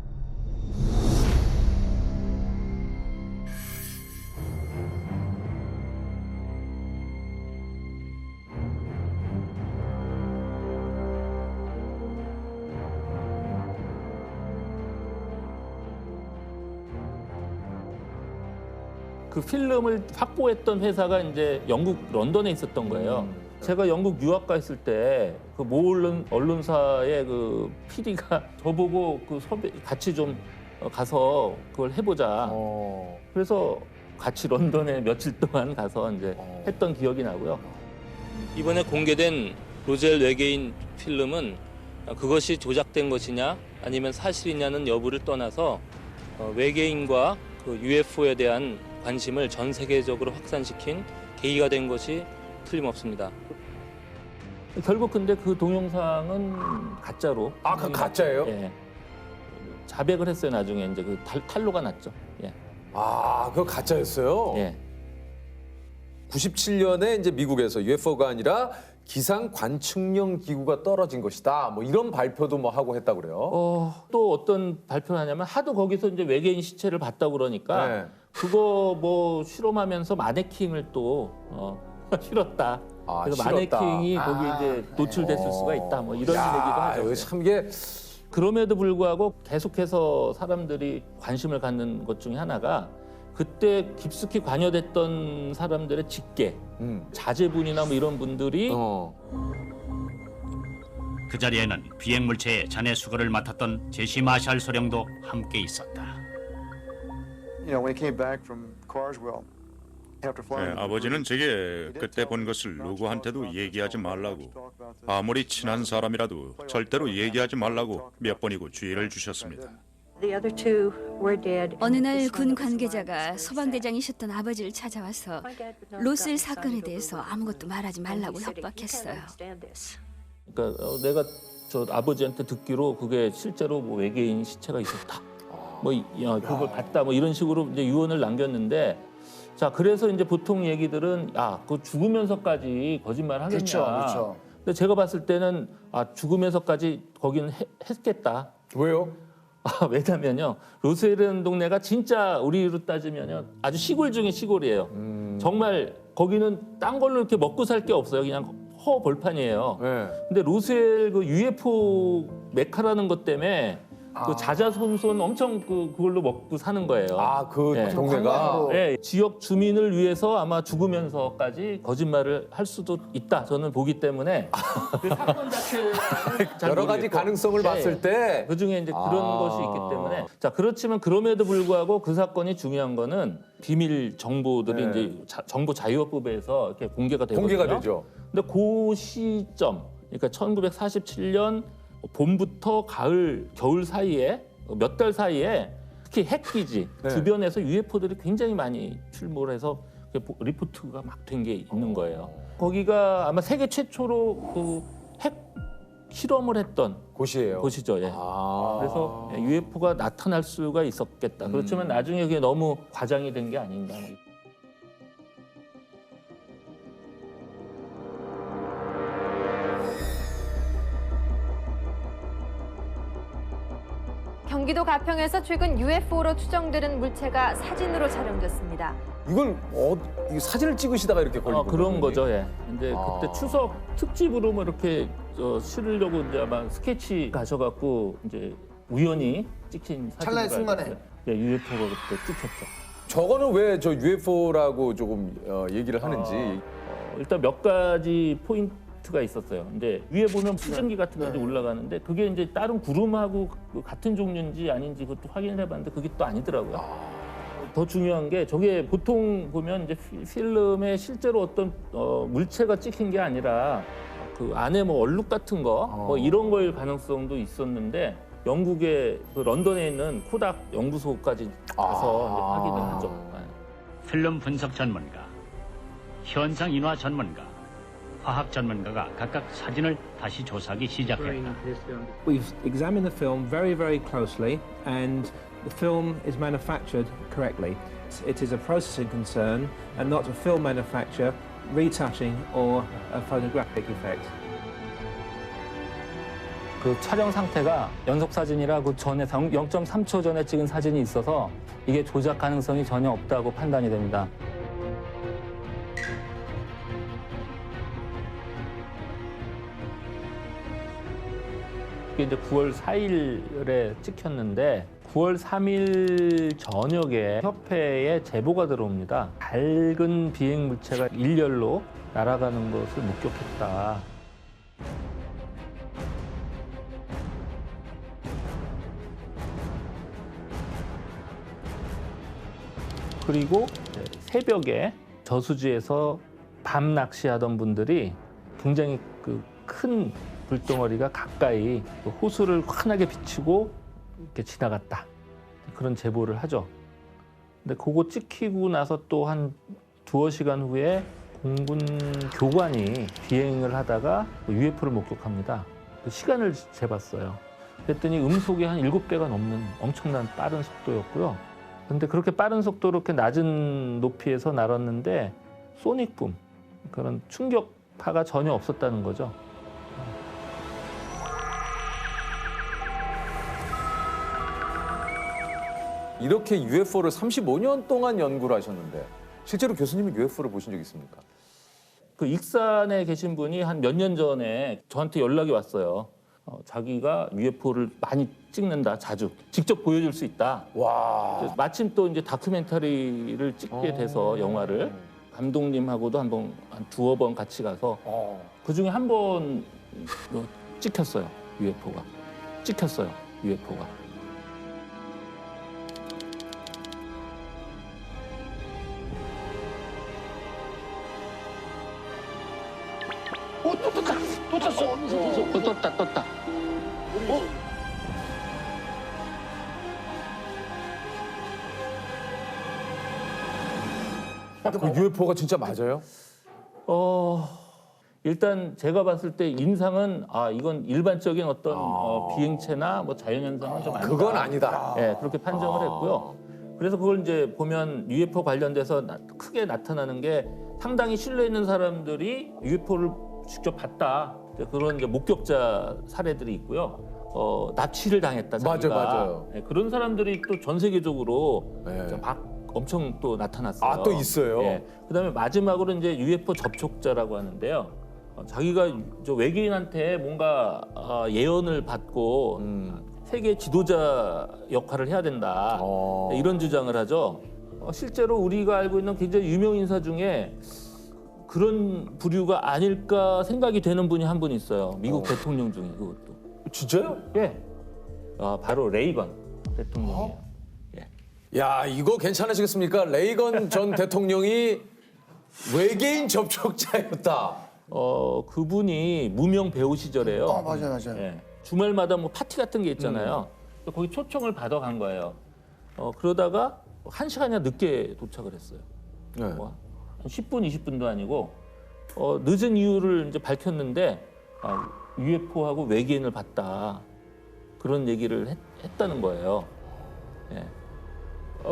[SPEAKER 7] 그 필름을 확보했던 회사가 이제 영국 런던에 있었던 거예요. 제가 영국 유학 가 있을 때 그 모 언론사의 그 PD가 저보고 그 같이 좀 가서 그걸 해보자. 그래서 같이 런던에 며칠 동안 가서 이제 했던 기억이 나고요.
[SPEAKER 9] 이번에 공개된 로젤 외계인 필름은 그것이 조작된 것이냐 아니면 사실이냐는 여부를 떠나서 외계인과 그 UFO에 대한 관심을 전 세계적으로 확산시킨 계기가 된 것이 틀림없습니다.
[SPEAKER 7] 결국 근데 그 동영상은 가짜로.
[SPEAKER 3] 아, 그 가짜예요?
[SPEAKER 7] 예. 자백을 했어요. 나중에 이제 그 탄로가 났죠. 예.
[SPEAKER 3] 아, 그거 가짜였어요?
[SPEAKER 7] 예.
[SPEAKER 3] 97년에 이제 미국에서 UFO가 아니라 기상 관측용 기구가 떨어진 것이다. 뭐 이런 발표도 뭐 하고 했다고 그래요.
[SPEAKER 7] 또 어떤 발표를 하냐면 하도 거기서 이제 외계인 시체를 봤다고 그러니까
[SPEAKER 3] 네.
[SPEAKER 7] 그거 뭐 실험하면서 마네킹을 또 실었다.
[SPEAKER 3] 아,
[SPEAKER 7] 그래서
[SPEAKER 3] 실었다.
[SPEAKER 7] 마네킹이 거기 이제 노출됐을 수가 있다. 뭐 이런 얘기도 하죠.
[SPEAKER 3] 이거 참 이게
[SPEAKER 7] 그럼에도 불구하고 계속해서 사람들이 관심을 갖는 것 중에 하나가 그때 깊숙이 관여됐던 사람들의 직계, 자제분이나 뭐 이런 분들이
[SPEAKER 8] 그 자리에는 비행물체의 잔해 수거를 맡았던 제시 마샬 소령도 함께 있었다.
[SPEAKER 10] 아버지는 제게 그때 본 것을 누구한테도 얘기하지 말라고, 아무리 친한 사람이라도 절대로 얘기하지 말라고 몇 번이고 주의를 주셨습니다.
[SPEAKER 1] 어느 날 군 관계자가 소방대장이셨던 아버지를 찾아와서 로스웰 사건에 대해서 아무것도 말하지 말라고 협박했어요.
[SPEAKER 7] 그러니까 내가 저 아버지한테 듣기로 그게 실제로 뭐 외계인 시체가 있었다. 뭐 그걸 봤다. 뭐 이런 식으로 이제 유언을 남겼는데 자 그래서 이제 보통 얘기들은 그 죽으면서까지 거짓말 하겠냐.
[SPEAKER 5] 그렇죠.
[SPEAKER 7] 근데 제가 봤을 때는 죽으면서까지 거기는 했겠다.
[SPEAKER 3] 왜요?
[SPEAKER 7] 왜냐면요 로스웰이라는 동네가 진짜 우리로 따지면요 아주 시골 중에 시골이에요. 정말 거기는 딴 걸로 이렇게 먹고 살 게 없어요. 그냥 허벌판이에요.
[SPEAKER 3] 네.
[SPEAKER 7] 근데 로스웰 그 UFO 메카라는 것 때문에 그 자자손손 엄청 그걸로 먹고 사는 거예요.
[SPEAKER 3] 그
[SPEAKER 7] 예.
[SPEAKER 3] 동네가.
[SPEAKER 7] 네, 지역 주민을 위해서 아마 죽으면서까지 거짓말을 할 수도 있다. 저는 보기 때문에 그 사건 자체는 잘
[SPEAKER 3] 여러 가지
[SPEAKER 7] 모르겠고.
[SPEAKER 3] 가능성을 봤을 때
[SPEAKER 7] 그 중에 이제 그런 것이 있기 때문에 자 그렇지만 그럼에도 불구하고 그 사건이 중요한 거는 비밀 정보들이 이제 정보 자유화법에서 이렇게 공개가 되거든요.
[SPEAKER 3] 공개가 되죠.
[SPEAKER 7] 근데 그 시점, 그러니까 1947년 봄부터 겨울 사이에 몇 달 사이에 특히 핵기지 주변에서 UFO들이 굉장히 많이 출몰을 해서 리포트가 막 된 게 있는 거예요. 거기가 아마 세계 최초로 그 핵 실험을 했던
[SPEAKER 3] 곳이에요.
[SPEAKER 7] 곳이죠. 예.
[SPEAKER 3] 아.
[SPEAKER 7] 그래서 UFO가 나타날 수가 있었겠다. 그렇지만 나중에 그게 너무 과장이 된 게 아닌가.
[SPEAKER 11] 경기도 가평에서 최근 UFO로 추정되는 물체가 사진으로 촬영됐습니다.
[SPEAKER 3] 이걸 이거 사진을 찍으시다가 이렇게 걸린
[SPEAKER 7] 그런
[SPEAKER 3] 거군요.
[SPEAKER 7] 거죠. 예. 근데
[SPEAKER 3] 아.
[SPEAKER 7] 그때 추석 특집으로 뭐 이렇게 실으려고 이제 아마 스케치 가셔갖고 이제 우연히 찍힌
[SPEAKER 5] 찰나의
[SPEAKER 7] 사진으로
[SPEAKER 5] 순간에.
[SPEAKER 7] 예, UFO가 그때 찍혔죠.
[SPEAKER 3] 저거는 왜 저 UFO라고 조금 얘기를 하는지.
[SPEAKER 7] 일단 몇 가지 포인트가 있었어요. 근데 위에 보면 수증기 같은 게 올라가는데 그게 이제 다른 구름하고 같은 종류인지 아닌지 그것도 확인을 해봤는데 그게 또 아니더라고요. 더 중요한 게 저게 보통 보면 이제 필름에 실제로 어떤 물체가 찍힌 게 아니라 그 안에 뭐 얼룩 같은 거 뭐 이런 거일 가능성도 있었는데 영국의 그 런던에 있는 코닥 연구소까지 가서 이제 확인을 하죠.
[SPEAKER 8] 필름 분석 전문가, 현상 인화 전문가, 화학 전문가가 각각 사진을 다시 조사하기 시작했다.
[SPEAKER 12] We've examined the film very, very closely, and the film is manufactured correctly. It is a processing concern and not a film manufacture, retouching or a photographic effect.
[SPEAKER 9] 그 촬영 상태가 연속 사진이라 그 전에 0.3초 전에 찍은 사진이 있어서 이게 조작 가능성이 전혀 없다고 판단이 됩니다.
[SPEAKER 7] 이게 이제 9월 4일에 찍혔는데 9월 3일 저녁에 협회에 제보가 들어옵니다. 밝은 비행 물체가 일렬로 날아가는 것을 목격했다. 그리고 새벽에 저수지에서 밤 낚시하던 분들이 굉장히 그 큰 불덩어리가 가까이 호수를 환하게 비추고 이렇게 지나갔다. 그런 제보를 하죠. 근데 그거 찍히고 나서 또 한 두어 시간 후에 공군 교관이 비행을 하다가 UFO를 목격합니다. 그 시간을 재봤어요. 그랬더니 음속이 한 7배가 넘는 엄청난 빠른 속도였고요. 근데 그렇게 빠른 속도로 이렇게 낮은 높이에서 날았는데 소닉붐, 그런 충격파가 전혀 없었다는 거죠.
[SPEAKER 3] 이렇게 UFO를 35년 동안 연구를 하셨는데 실제로 교수님은 UFO를 보신 적 있습니까?
[SPEAKER 7] 그 익산에 계신 분이 한 몇 년 전에 저한테 연락이 왔어요. 자기가 UFO를 많이 찍는다, 자주. 직접 보여줄 수 있다.
[SPEAKER 3] 와.
[SPEAKER 7] 마침 또 이제 다큐멘터리를 찍게 돼서 영화를 감독님하고도 한 두어 번 같이 가서 그 중에 한 번 찍혔어요. UFO가. 찍혔어요. UFO가. 떴다.
[SPEAKER 3] 그 UFO가 진짜 맞아요?
[SPEAKER 7] 일단 제가 봤을 때 인상은 이건 일반적인 어떤 비행체나 뭐 자연현상은 좀 아니다.
[SPEAKER 3] 그건 아니다.
[SPEAKER 7] 예, 그렇게 판정을 했고요. 그래서 그걸 이제 보면 UFO 관련돼서 크게 나타나는 게 상당히 신뢰 있는 사람들이 UFO를 직접 봤다. 그런 이제 목격자 사례들이 있고요. 납치를 당했다. 자기가.
[SPEAKER 3] 맞아요.
[SPEAKER 7] 예, 그런 사람들이 또 전 세계적으로
[SPEAKER 3] 네.
[SPEAKER 7] 막 엄청 또 나타났어요.
[SPEAKER 3] 또 있어요?
[SPEAKER 7] 예. 그다음에 마지막으로 이제 UFO 접촉자라고 하는데요. 자기가 저 외계인한테 뭔가 예언을 받고 세계 지도자 역할을 해야 된다. 이런 주장을 하죠. 실제로 우리가 알고 있는 굉장히 유명 인사 중에 그런 부류가 아닐까 생각이 되는 분이 한 분 있어요. 미국 대통령 중에 그것도.
[SPEAKER 3] 진짜요?
[SPEAKER 7] 예. 바로 레이건 대통령이에요.
[SPEAKER 3] 야, 이거 괜찮으시겠습니까? 레이건 전 대통령이 외계인 접촉자였다.
[SPEAKER 7] 그분이 무명 배우 시절에요.
[SPEAKER 5] 맞아요.
[SPEAKER 7] 예. 주말마다 뭐 파티 같은 게 있잖아요. 거기 초청을 받아간 거예요. 그러다가 1시간이나 늦게 도착을 했어요.
[SPEAKER 3] 네.
[SPEAKER 7] 뭐 한 10분, 20분도 아니고 늦은 이유를 이제 밝혔는데 UFO하고 외계인을 봤다. 그런 얘기를 했다는 거예요. 예.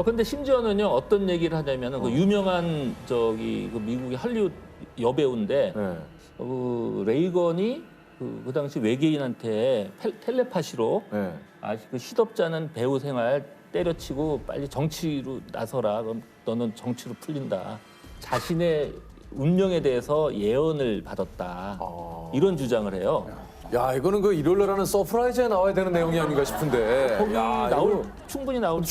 [SPEAKER 7] 근데 심지어는요, 어떤 얘기를 하냐면은 그 유명한 그 미국의 할리우드 여배우인데 그 레이건이 그 당시 외계인한테 텔레파시로 그 시덥잖은 배우 생활 때려치고 빨리 정치로 나서라. 그럼 너는 정치로 풀린다. 자신의 운명에 대해서 예언을 받았다. 이런 주장을 해요.
[SPEAKER 3] 야, 이거는 그 일요일날하는 서프라이즈에 나와야 되는 내용이 아닌가 싶은데.
[SPEAKER 7] 거기
[SPEAKER 3] 야,
[SPEAKER 7] 충분히 나올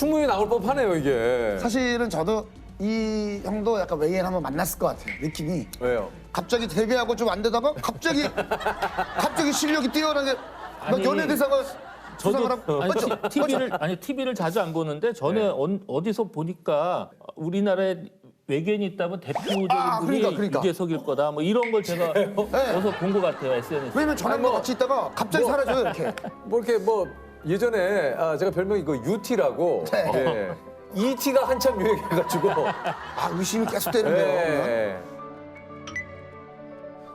[SPEAKER 3] 법하네요, 이게.
[SPEAKER 5] 사실은 저도 이 형도 약간 외계인 한번 만났을 것 같아요. 느낌이.
[SPEAKER 3] 왜요?
[SPEAKER 5] 갑자기 데뷔하고 좀 안 되다가 갑자기 실력이 뛰어나게 막 연예대상을 수상을 하고.
[SPEAKER 7] TV를 자주 안 보는데 전에 어디서 보니까 우리나라에 외계인이 있다면 대표적인 분이
[SPEAKER 5] 그러니까.
[SPEAKER 7] 유재석일 거다. 뭐 이런 걸 제가 어디서 본 것 같아요, SNS.
[SPEAKER 5] 왜냐면 저랑도 같이 있다가 갑자기 사라져요, 이렇게.
[SPEAKER 3] 예전에 제가 별명이 그 UT라고. 예. ET가 한참 유행해가지고.
[SPEAKER 5] 의심이 계속 되는데요.
[SPEAKER 3] 예.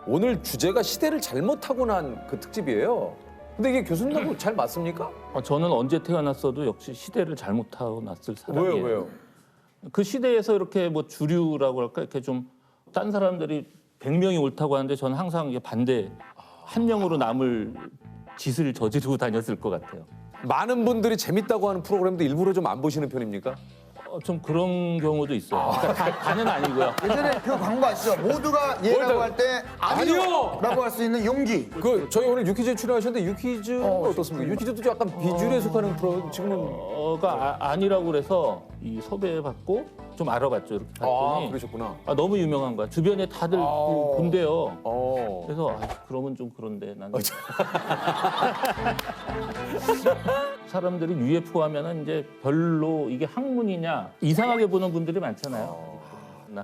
[SPEAKER 3] 오늘 주제가 시대를 잘못 타고난 그 특집이에요. 근데 이게 교수님하고 잘 맞습니까?
[SPEAKER 7] 저는 언제 태어났어도 역시 시대를 잘못 타고났을 사람이에요.
[SPEAKER 3] 왜요?
[SPEAKER 7] 그 시대에서 이렇게 뭐 주류라고 할까 이렇게 좀 딴 사람들이 100명이 옳다고 하는데 저는 항상 이게 반대 한 명으로 남을 짓을 저지르고 다녔을 것 같아요.
[SPEAKER 3] 많은 분들이 재밌다고 하는 프로그램도 일부러 좀 안 보시는 편입니까?
[SPEAKER 7] 좀 그런 경우도 있어요. 그러니까 다는 아니고요.
[SPEAKER 5] 예전에 그 광고 아시죠? 모두가 예라고 할 때 아니요라고 할 수 있는 용기.
[SPEAKER 3] 저희 오늘 유퀴즈 출연하셨는데 유퀴즈 어떻습니까? 유퀴즈도 약간 비주류에 속하는 프로 지금은
[SPEAKER 7] 아니라고 그래서 이 섭외받고 좀 알아봤죠. 이렇게 봤더니
[SPEAKER 3] 그러셨구나.
[SPEAKER 7] 너무 유명한 거야. 주변에 다들 본대요. 그래서 그러면 좀 그런데 나는 사람들이 UFO 하면은 이제 별로 이게 학문이냐 이상하게 보는 분들이 많잖아요.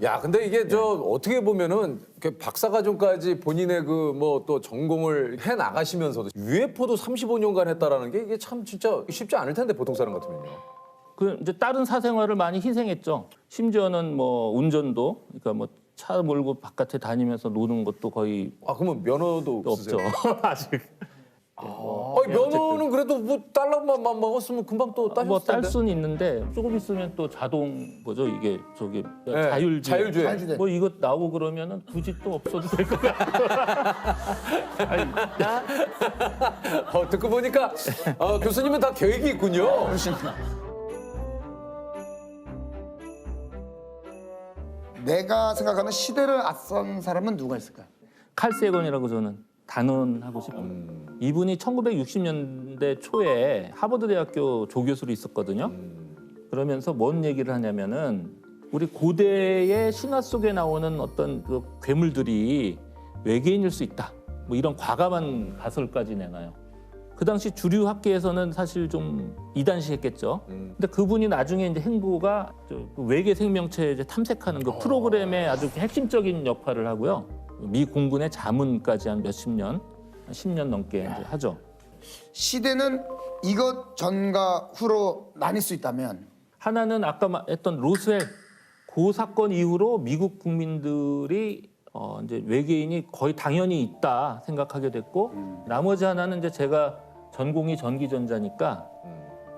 [SPEAKER 3] 야, 근데 이게 어떻게 보면은 박사과정까지 본인의 그 뭐 또 전공을 해 나가시면서도 UFO도 35년간 했다라는 게 이게 참 진짜 쉽지 않을 텐데 보통 사람 같으면요.
[SPEAKER 7] 그 이제 다른 사생활을 많이 희생했죠. 심지어는 뭐 운전도, 그러니까 뭐 차 몰고 바깥에 다니면서 노는 것도 거의
[SPEAKER 3] 그러면 면허도
[SPEAKER 7] 없죠. 아직.
[SPEAKER 3] 면허는 그래도 뭐 달러만 먹었으면 금방 또 따셨을 텐데.
[SPEAKER 7] 딸 수는 있는데 조금 있으면 또 자동 뭐죠 이게 자율주행. 뭐 이거 나오고 그러면은 굳이 또 없어도 될 것 같아요.
[SPEAKER 3] 듣고 보니까 교수님은 다 계획이 있군요.
[SPEAKER 5] 내가 생각하는 시대를 앞선 사람은 누가 있을까요?
[SPEAKER 7] 칼 세건이라고 저는 단언하고 싶어요. 이분이 1960년대 초에 하버드 대학교 조교수로 있었거든요. 그러면서 뭔 얘기를 하냐면은 우리 고대의 신화 속에 나오는 어떤 그 괴물들이 외계인일 수 있다. 뭐 이런 과감한 가설까지 내놔요. 그 당시 주류 학계에서는 사실 좀 이단시했겠죠. 근데 그분이 나중에 이제 행보가 그 외계 생명체 이제 탐색하는 그 프로그램의 아주 핵심적인 역할을 하고요. 미 공군의 자문까지 한 몇십 년, 10년 넘게 이제 하죠.
[SPEAKER 5] 시대는 이것 전과 후로 나뉠 수 있다면
[SPEAKER 7] 하나는 아까 했던 로스웰 그 사건 이후로 미국 국민들이 이제 외계인이 거의 당연히 있다 생각하게 됐고 나머지 하나는 이제 제가 전공이 전기전자니까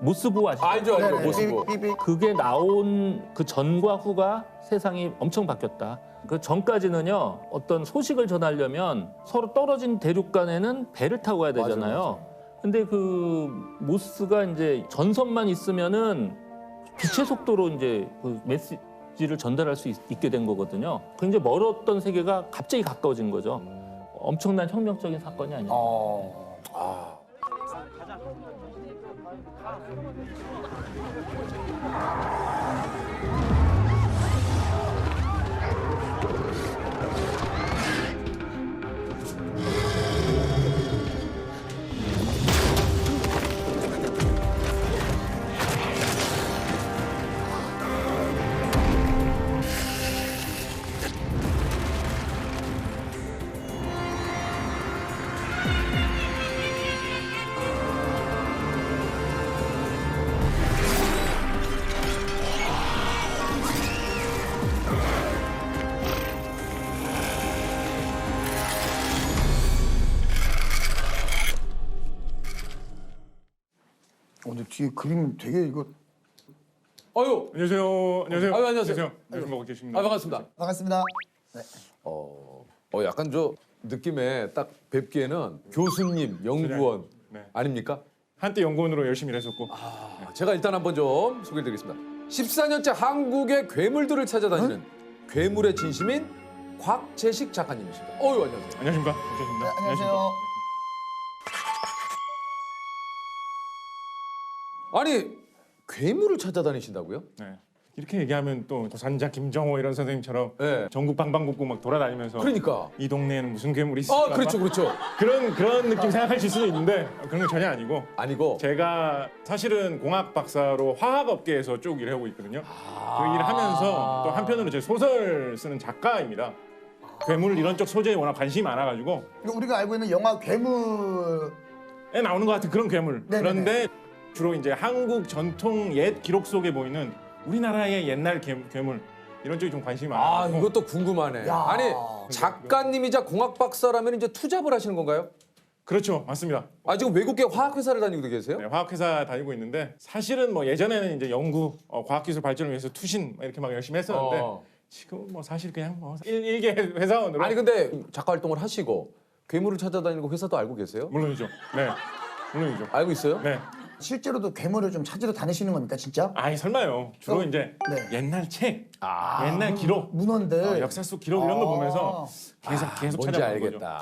[SPEAKER 7] 모스보 아시죠?
[SPEAKER 3] 알죠. 모스보.
[SPEAKER 7] 그게 나온 그 전과 후가 세상이 엄청 바뀌었다. 그 전까지는요 어떤 소식을 전하려면 서로 떨어진 대륙 간에는 배를 타고 가야 되잖아요. 근데 그 모스가 이제 전선만 있으면은 빛의 속도로 이제 그 메시지를 전달할 수 있게 된 거거든요. 굉장히 멀었던 세계가 갑자기 가까워진 거죠. 엄청난 혁명적인 사건이 아니에요.
[SPEAKER 5] 뒤에 그림 되게 이거.
[SPEAKER 3] 아유.
[SPEAKER 13] 안녕하세요. 안녕하세요.
[SPEAKER 3] 아유, 안녕하세요.
[SPEAKER 13] 안녕하세요. 먹고 계십니다.
[SPEAKER 3] 아, 반갑습니다.
[SPEAKER 5] 반갑습니다.
[SPEAKER 3] 약간 저 느낌에 딱 뵙기에는 교수님, 연구원
[SPEAKER 13] 네.
[SPEAKER 3] 아닙니까?
[SPEAKER 13] 한때 연구원으로 열심히 일했었고.
[SPEAKER 3] 제가 일단 한번 좀 소개해드리겠습니다. 14년째 한국의 괴물들을 찾아다니는 괴물의 진심인 곽재식 작가님이십니다. 안녕하세요.
[SPEAKER 13] 안녕하십니까.
[SPEAKER 5] 네, 안녕하세요.
[SPEAKER 3] 아니, 괴물을 찾아다니신다고요?
[SPEAKER 13] 네. 이렇게 얘기하면 또 도산자 김정호 이런 선생님처럼
[SPEAKER 3] 네.
[SPEAKER 13] 전국 방방곡곡 막 돌아다니면서
[SPEAKER 3] 그러니까.
[SPEAKER 13] 이 동네에는 무슨 괴물이 있을까?
[SPEAKER 3] 그렇죠, 그렇죠.
[SPEAKER 13] 그런 느낌 생각하실 수도 있는데 그런 건 전혀 아니고.
[SPEAKER 3] 아니고.
[SPEAKER 13] 제가 사실은 공학 박사로 화학 업계에서 쭉 일하고 있거든요. 그 일을 하면서 또 한편으로 제 소설 쓰는 작가입니다. 괴물 이런 쪽 소재에 워낙 관심이 많아가지고
[SPEAKER 5] 우리가 알고 있는 영화 괴물에
[SPEAKER 13] 나오는 것 같은 그런 괴물.
[SPEAKER 5] 네네네.
[SPEAKER 13] 그런데 주로 이제 한국 전통 옛 기록 속에 보이는 우리나라의 옛날 괴물 이런 쪽이 좀 관심이 많아요.
[SPEAKER 3] 이것도 궁금하네.
[SPEAKER 5] 야.
[SPEAKER 3] 아니, 작가님이자 공학 박사라면 이제 투잡을 하시는 건가요?
[SPEAKER 13] 그렇죠, 맞습니다.
[SPEAKER 3] 지금 외국계 화학 회사를 다니고 계세요?
[SPEAKER 13] 네, 화학회사 다니고 있는데 사실은 뭐 예전에는 이제 연구, 과학기술 발전을 위해서 투신 이렇게 막 열심히 했었는데 지금 뭐 사실 그냥 뭐 일개 회사원으로.
[SPEAKER 3] 아니 근데 작가 활동을 하시고 괴물을 찾아다니는 회사도 알고 계세요?
[SPEAKER 13] 물론이죠. 네, 물론이죠.
[SPEAKER 3] 알고 있어요?
[SPEAKER 13] 네.
[SPEAKER 5] 실제로도 괴물을 좀 찾으러 다니시는 겁니까 진짜?
[SPEAKER 13] 아니 설마요. 주로 이제
[SPEAKER 5] 네.
[SPEAKER 13] 옛날 책, 옛날 기록,
[SPEAKER 5] 문헌들
[SPEAKER 13] 역사 속 기록 이런 거 보면서 계속
[SPEAKER 3] 뭔지
[SPEAKER 13] 찾아보는
[SPEAKER 3] 알겠다.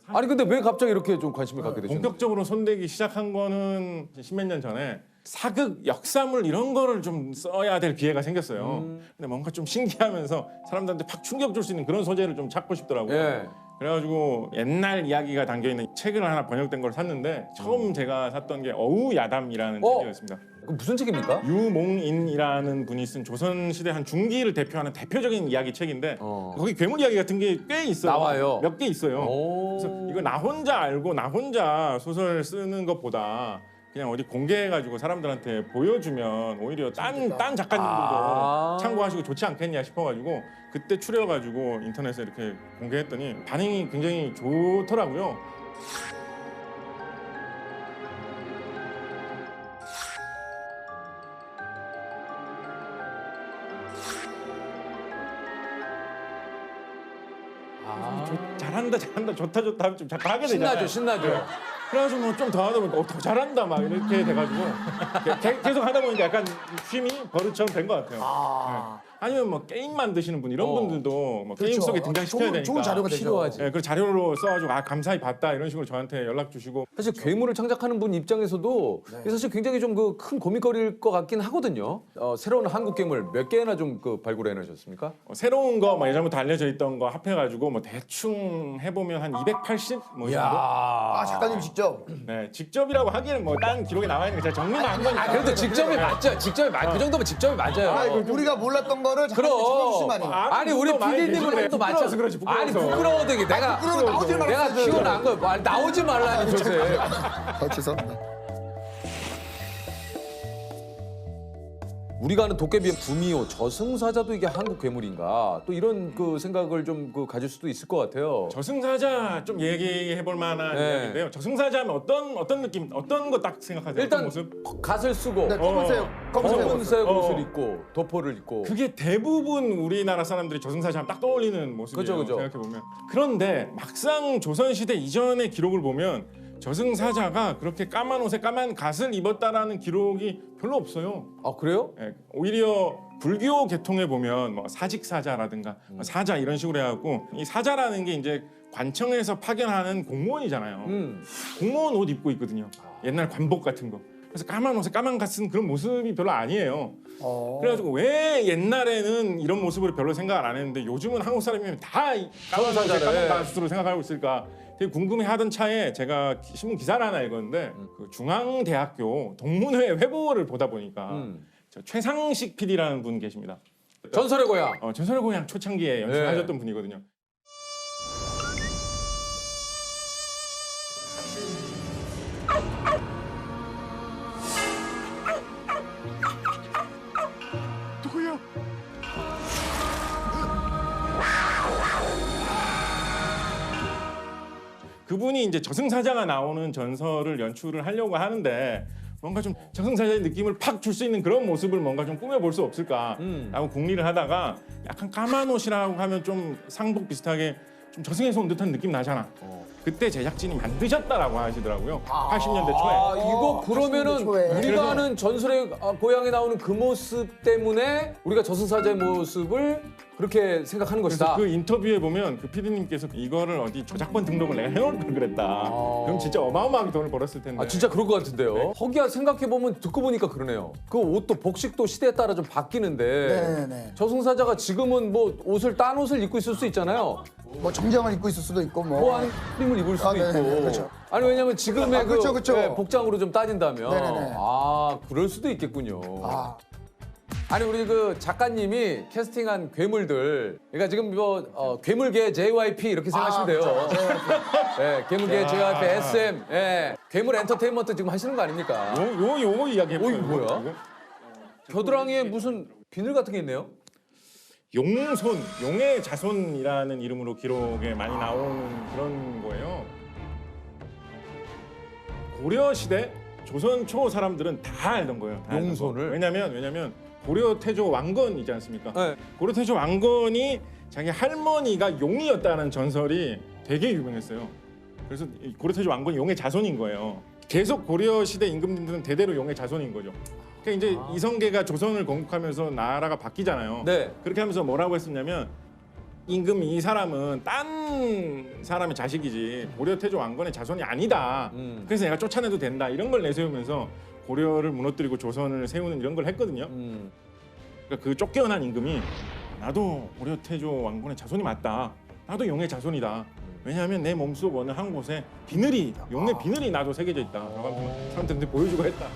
[SPEAKER 13] 거죠.
[SPEAKER 3] 아니 근데 왜 갑자기 이렇게 좀 관심을 갖게 되셨나요?
[SPEAKER 13] 본격적으로 손대기 시작한 거는 십몇 년 전에 사극, 역사물 이런 거를 좀 써야 될 기회가 생겼어요. 근데 뭔가 좀 신기하면서 사람들한테 팍 충격 줄 수 있는 그런 소재를 좀 찾고 싶더라고요.
[SPEAKER 3] 예.
[SPEAKER 13] 그래가지고 옛날 이야기가 담겨있는 책을 하나 번역된 걸 샀는데 처음 제가 샀던 게 어우야담이라는 책이었습니다.
[SPEAKER 3] 그 무슨 책입니까?
[SPEAKER 13] 유몽인이라는 분이 쓴 조선시대 한 중기를 대표하는 대표적인 이야기 책인데 거기 괴물 이야기 같은 게 꽤 있어요.
[SPEAKER 3] 나와요.
[SPEAKER 13] 몇 개 있어요. 그래서 이거 나 혼자 알고 나 혼자 소설 쓰는 것보다 그냥 어디 공개해가지고 사람들한테 보여주면 오히려 딴 작가님들도 참고하시고 좋지 않겠냐 싶어가지고 그때 추려가지고 인터넷에 이렇게 공개했더니 반응이 굉장히 좋더라고요. 잘한다 좋다 하면 좀 잠깐 하게 되잖아요.
[SPEAKER 3] 신나죠.
[SPEAKER 13] 그래가지고 뭐 좀 더 하다 보니까 더 잘한다 막 이렇게 돼가지고 계속 하다 보니까 약간 쉼이 버릇처럼 된 것 같아요. 네. 아니면 뭐 게임 만드시는 분 이런 분들도 뭐 게임
[SPEAKER 5] 그렇죠.
[SPEAKER 13] 속에 등장시켜야 되니까
[SPEAKER 5] 좋은 자료가 되죠.
[SPEAKER 3] 필요하지.
[SPEAKER 13] 그 자료로 써가지고 감사히 봤다 이런 식으로 저한테 연락 주시고.
[SPEAKER 3] 사실 괴물을 창작하는 분 입장에서도 이게 사실 굉장히 좀 그 큰 고민거리일 것 같긴 하거든요. 새로운 한국 괴물 몇 개나 좀 그 발굴해내셨습니까?
[SPEAKER 13] 새로운 거 예전부터 알려져 있던 거 합해가지고 뭐 대충 해보면 한 280 뭐 이 정도.
[SPEAKER 5] 작가님 직접.
[SPEAKER 13] 네, 직접이라고 하기에는 뭐 딴 기록에 나와 있는 게 제가 정리만 한 거니까.
[SPEAKER 3] 그래도 직접이 맞죠. 그 정도면 직접이 맞아요.
[SPEAKER 5] 우리가 몰랐던 거를 작가님이 찾아주시면 아니에요.
[SPEAKER 3] 아니 우리 PD님은 한도 맞죠.
[SPEAKER 13] 그렇지.
[SPEAKER 3] 아니 부끄러워도 이게 내가 키워난 거 나오지 말라는 조세.
[SPEAKER 5] 죄송합니다.
[SPEAKER 3] 우리가 아는 도깨비의 구미호, 저승사자도 이게 한국 괴물인가? 또 이런 그 생각을 좀 가질 수도 있을 것 같아요.
[SPEAKER 13] 저승사자 좀 얘기해볼 만한 이야기인데요. 저승사자면 어떤 느낌, 어떤 거 딱 생각하세요?
[SPEAKER 3] 일단
[SPEAKER 13] 어떤 모습?
[SPEAKER 3] 갓을 쓰고
[SPEAKER 5] 검은색
[SPEAKER 3] 옷을 입고 도포를 입고.
[SPEAKER 13] 그게 대부분 우리나라 사람들이 저승사자 하면 딱 떠올리는 모습이에요.
[SPEAKER 3] 그죠.
[SPEAKER 13] 생각해보면. 그런데 막상 조선시대 이전의 기록을 보면 저승사자가 그렇게 까만 옷에 까만 갓을 입었다라는 기록이 별로 없어요.
[SPEAKER 3] 아 그래요?
[SPEAKER 13] 예, 오히려 불교 계통에 보면 뭐 사직사자라든가 사자 이런 식으로 해갖고 이 사자라는 게 이제 관청에서 파견하는 공무원이잖아요. 공무원 옷 입고 있거든요. 옛날 관복 같은 거. 그래서 까만 옷에 까만 갓 쓴 그런 모습이 별로 아니에요. 그래가지고 왜 옛날에는 이런 모습으로 별로 생각을 안 했는데 요즘은 한국 사람이면 다 까만 옷에 까만 갓으로 생각하고 있을까 되게 궁금해하던 차에 제가 신문 기사를 하나 읽었는데 그 중앙대학교 동문회 회보를 보다 보니까 저 최상식 PD라는 분 계십니다.
[SPEAKER 3] 전설의 고향.
[SPEAKER 13] 전설의 고향 초창기에 연출하셨던 분이거든요.
[SPEAKER 5] 누구야?
[SPEAKER 13] 그분이 이제 저승사자가 나오는 전설을 연출을 하려고 하는데 뭔가 좀 저승사자의 느낌을 팍 줄 수 있는 그런 모습을 뭔가 좀 꾸며볼 수 없을까라고 궁리를 하다가 약간 까만 옷이라고 하면 좀 상복 비슷하게 좀 저승에서 온 듯한 느낌 나잖아. 그때 제작진이 만드셨다라고 하시더라고요. 80년대 초에.
[SPEAKER 3] 아, 이거 그러면은
[SPEAKER 5] 80년대 초에.
[SPEAKER 3] 우리가 아는 전설의 고향에 나오는 그 모습 때문에 우리가 저승사자의 모습을 그렇게 생각하는
[SPEAKER 13] 그래서
[SPEAKER 3] 것이다.
[SPEAKER 13] 그 인터뷰에 보면 그 PD님께서 이거를 어디 저작권 등록을 내가 해놓을 걸 그랬다. 그럼 진짜 어마어마하게 돈을 벌었을 텐데.
[SPEAKER 3] 아, 진짜 그럴 것 같은데요. 허기야 생각해보면 듣고 보니까 그러네요. 그 옷도 복식도 시대에 따라 좀 바뀌는데
[SPEAKER 5] 네네.
[SPEAKER 3] 저승사자가 지금은 뭐 옷을 딴 옷을 입고 있을 수 있잖아요.
[SPEAKER 5] 뭐 정장을 입고 있을 수도 있고
[SPEAKER 3] 뭐 아니 크림을 입을 수도
[SPEAKER 5] 네네네,
[SPEAKER 3] 있고.
[SPEAKER 5] 그렇죠.
[SPEAKER 3] 아니 왜냐면 지금의
[SPEAKER 5] 그렇죠, 그렇죠.
[SPEAKER 3] 복장으로 좀 따진다면
[SPEAKER 5] 네네네.
[SPEAKER 3] 아 그럴 수도 있겠군요. 아니 우리 그 작가님이 캐스팅한 괴물들, 그러니까 지금 뭐 괴물계 JYP 이렇게 생각하시면 돼요. 네, 괴물계 JYP SM, 괴물 엔터테인먼트 지금 하시는 거 아닙니까?
[SPEAKER 13] 요거 이야기 해볼까요?
[SPEAKER 3] 이거 뭐야? 겨드랑이에 무슨 비늘 같은 게 있네요?
[SPEAKER 13] 용손, 용의 자손이라는 이름으로 기록에 많이 나오는 그런 거예요. 고려 시대 조선 초 사람들은 다 알던 거예요. 다 알던
[SPEAKER 3] 용손을?
[SPEAKER 13] 거. 왜냐면 고려 태조 왕건이지 않습니까?
[SPEAKER 3] 네.
[SPEAKER 13] 고려 태조 왕건이 자기 할머니가 용이었다는 전설이 되게 유명했어요. 그래서 이 고려 태조 왕건이 용의 자손인 거예요. 계속 고려 시대 임금님들은 대대로 용의 자손인 거죠. 그러니까 이제 이성계가 조선을 건국하면서 나라가 바뀌잖아요.
[SPEAKER 3] 네.
[SPEAKER 13] 그렇게 하면서 뭐라고 했었냐면 임금 이 사람은 딴 사람의 자식이지 고려 태조 왕건의 자손이 아니다. 그래서 내가 쫓아내도 된다. 이런 걸 내세우면서 고려를 무너뜨리고 조선을 세우는 이런 걸 했거든요. 그러니까 그 쫓겨난 임금이 나도 고려 태조 왕건의 자손이 맞다. 나도 용의 자손이다. 왜냐하면 내 몸속 어느 한 곳에 비늘이 용의 비늘이 나도 새겨져 있다. 라고 하면서 사람들한테 보여주고 했다.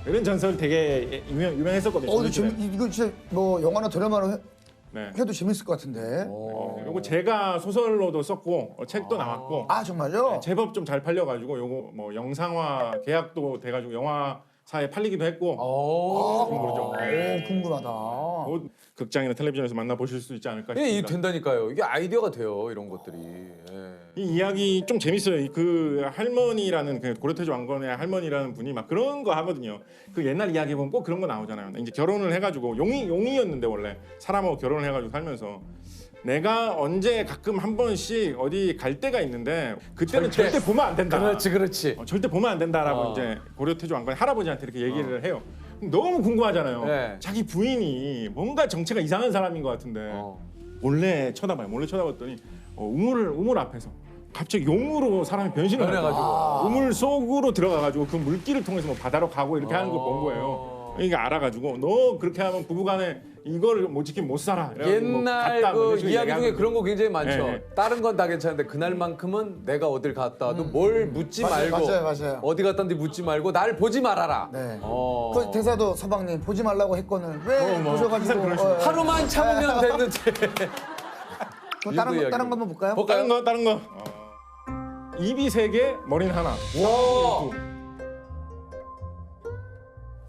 [SPEAKER 13] 이런 전설 되게 유명했었거든요.
[SPEAKER 5] 이거 진짜 뭐 영화나 드라마로
[SPEAKER 13] 네.
[SPEAKER 5] 해도 재밌을 것 같은데.
[SPEAKER 13] 요거 제가 소설로도 썼고 책도 나왔고.
[SPEAKER 5] 아 정말요?
[SPEAKER 13] 네, 제법 좀 잘 팔려가지고 요거 뭐 영상화 계약도 돼가지고 영화사에 팔리기도 했고. 그렇죠.
[SPEAKER 5] 오 궁금하다.
[SPEAKER 13] 곧 극장이나 텔레비전에서 만나보실 수 있지 않을까 싶습니다.
[SPEAKER 3] 이 된다니까요. 이게 아이디어가 돼요. 이런 것들이.
[SPEAKER 13] 이 이야기 좀 재밌어요. 그 할머니라는 그 고려태조 왕건의 할머니라는 분이 막 그런 거 하거든요. 그 옛날 이야기 보면 꼭 그런 거 나오잖아요. 이제 결혼을 해가지고 용이었는데 원래 사람하고 결혼을 해가지고 살면서 내가 언제 가끔 한 번씩 어디 갈 때가 있는데 그때는 절대 보면 안 된다.
[SPEAKER 3] 그렇지.
[SPEAKER 13] 절대 보면 안 된다라고 이제 고려태조 왕건의 할아버지한테 이렇게 얘기를 해요. 너무 궁금하잖아요.
[SPEAKER 3] 네.
[SPEAKER 13] 자기 부인이 뭔가 정체가 이상한 사람인 것 같은데 몰래 쳐다봐요. 몰래 쳐다봤더니 우물 앞에서 갑자기 용으로 사람이 변신을 해가지고 우물 속으로 들어가가지고 그 물길을 통해서 뭐 바다로 가고 이렇게 하는 걸 본 거예요. 이게 알아가지고 너 그렇게 하면 부부간에 이걸 못 지키면 못 살아.
[SPEAKER 3] 옛날 그 이야기 중에 그런 거 굉장히 많죠.
[SPEAKER 13] 네.
[SPEAKER 3] 다른 건 다 괜찮은데 그날만큼은 내가 어딜 갔다 와도 뭘 묻지 말고
[SPEAKER 5] 맞아요.
[SPEAKER 3] 어디 갔다는지 묻지 말고 날 보지 말아라.
[SPEAKER 5] 네. 그 대사도 서방님 보지 말라고 했거늘 왜 보셔가지고
[SPEAKER 3] 하루만 참으면 됐는데.
[SPEAKER 5] 또 다른 거 한번 볼까요?
[SPEAKER 13] 다른 거. 입이 3개, 머리는 하나.
[SPEAKER 3] 와.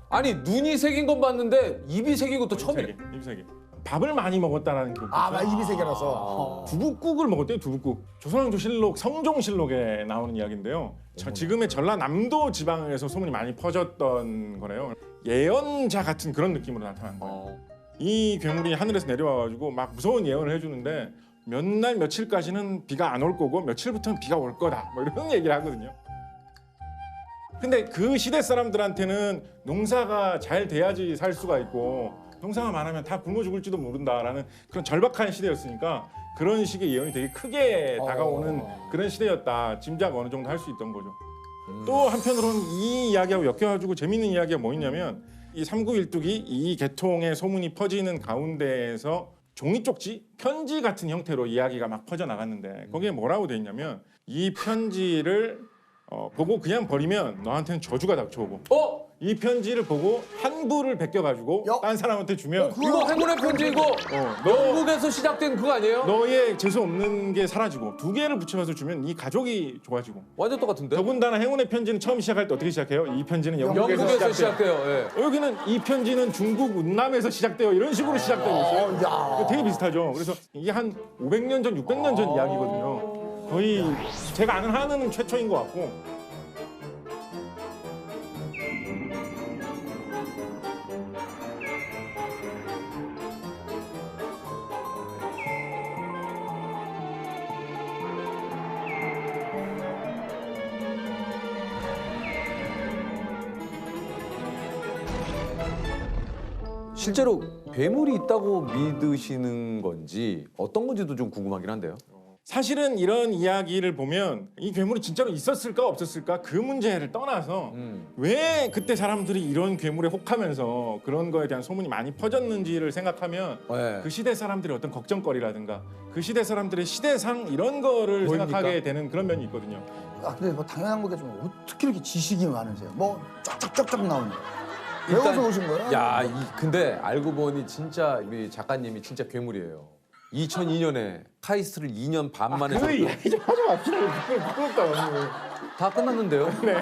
[SPEAKER 3] 아니 눈이 새긴 건 봤는데 입이 새긴 것도 처음이네.
[SPEAKER 13] 입이 3개. 밥을 많이 먹었다라는 게
[SPEAKER 5] 입이 3개라서.
[SPEAKER 13] 두부국을 먹었대요. 두부국. 조선왕조실록 성종실록에 나오는 이야기인데요. 지금의 전라남도 지방에서 소문이 많이 퍼졌던 거래요. 예언자 같은 그런 느낌으로 나타난 거예요. 이 괴물이 하늘에서 내려와가지고 막 무서운 예언을 해주는데 몇 날 며칠까지는 비가 안 올 거고 며칠부터는 비가 올 거다. 뭐 이런 얘기를 하거든요. 근데 그 시대 사람들한테는 농사가 잘 돼야지 살 수가 있고 농사가 많으면 다 굶어 죽을지도 모른다라는 그런 절박한 시대였으니까 그런 식의 예언이 되게 크게 다가오는 그런 시대였다. 짐작 어느 정도 할 수 있던 거죠. 또 한편으로는 이 이야기하고 엮여가지고 재밌는 이야기가 뭐 있냐면 이 삼구일뚝이 이 계통의 소문이 퍼지는 가운데에서 종이 쪽지, 편지 같은 형태로 이야기가 막 퍼져나갔는데 거기에 뭐라고 돼 있냐면 이 편지를 보고 그냥 버리면 너한테는 저주가 닥쳐오고 이 편지를 보고 한 부를 베껴가지고 딴 사람한테 주면
[SPEAKER 3] 이거 행운의 편지 이거 영국에서 시작된 그거 아니에요?
[SPEAKER 13] 너의 재수 없는 게 사라지고 2개를 붙여서 주면 이 가족이 좋아지고
[SPEAKER 3] 완전 똑같은데?
[SPEAKER 13] 더군다나 행운의 편지는 처음 시작할 때 어떻게 시작해요? 이 편지는 영국에서
[SPEAKER 3] 시작돼요.
[SPEAKER 13] 여기는 이 편지는 중국 운남에서 시작돼요. 이런 식으로 시작되고 있어요. 되게 비슷하죠. 그래서 이게 한 500년 전, 600년 전 이야기거든요. 거의 제가 아는 한은 최초인 것 같고
[SPEAKER 3] 실제로 괴물이 있다고 믿으시는 건지 어떤 건지도 좀 궁금하긴 한데요.
[SPEAKER 13] 사실은 이런 이야기를 보면 이 괴물이 진짜로 있었을까 없었을까 그 문제를 떠나서 왜 그때 사람들이 이런 괴물에 혹하면서 그런 거에 대한 소문이 많이 퍼졌는지를 생각하면
[SPEAKER 3] 네.
[SPEAKER 13] 그 시대 사람들의 어떤 걱정거리라든가 그 시대 사람들의 시대상 이런 거를
[SPEAKER 3] 보입니까?
[SPEAKER 13] 생각하게 되는 그런 면이 있거든요.
[SPEAKER 5] 아 근데 뭐 당연한 거겠지만 어떻게 이렇게 지식이 많으세요? 뭐 쫙쫙쫙쫙 나오는. 배워서 오신 거예요?
[SPEAKER 3] 야, 근데 알고 보니 진짜 우리 작가님이 진짜 괴물이에요. 2002년에 카이스트를 2년 반 만에
[SPEAKER 13] 그 이야기 좀 하지 맙시다. 부끄럽다 오늘.
[SPEAKER 3] 다 끝났는데요.
[SPEAKER 13] 네.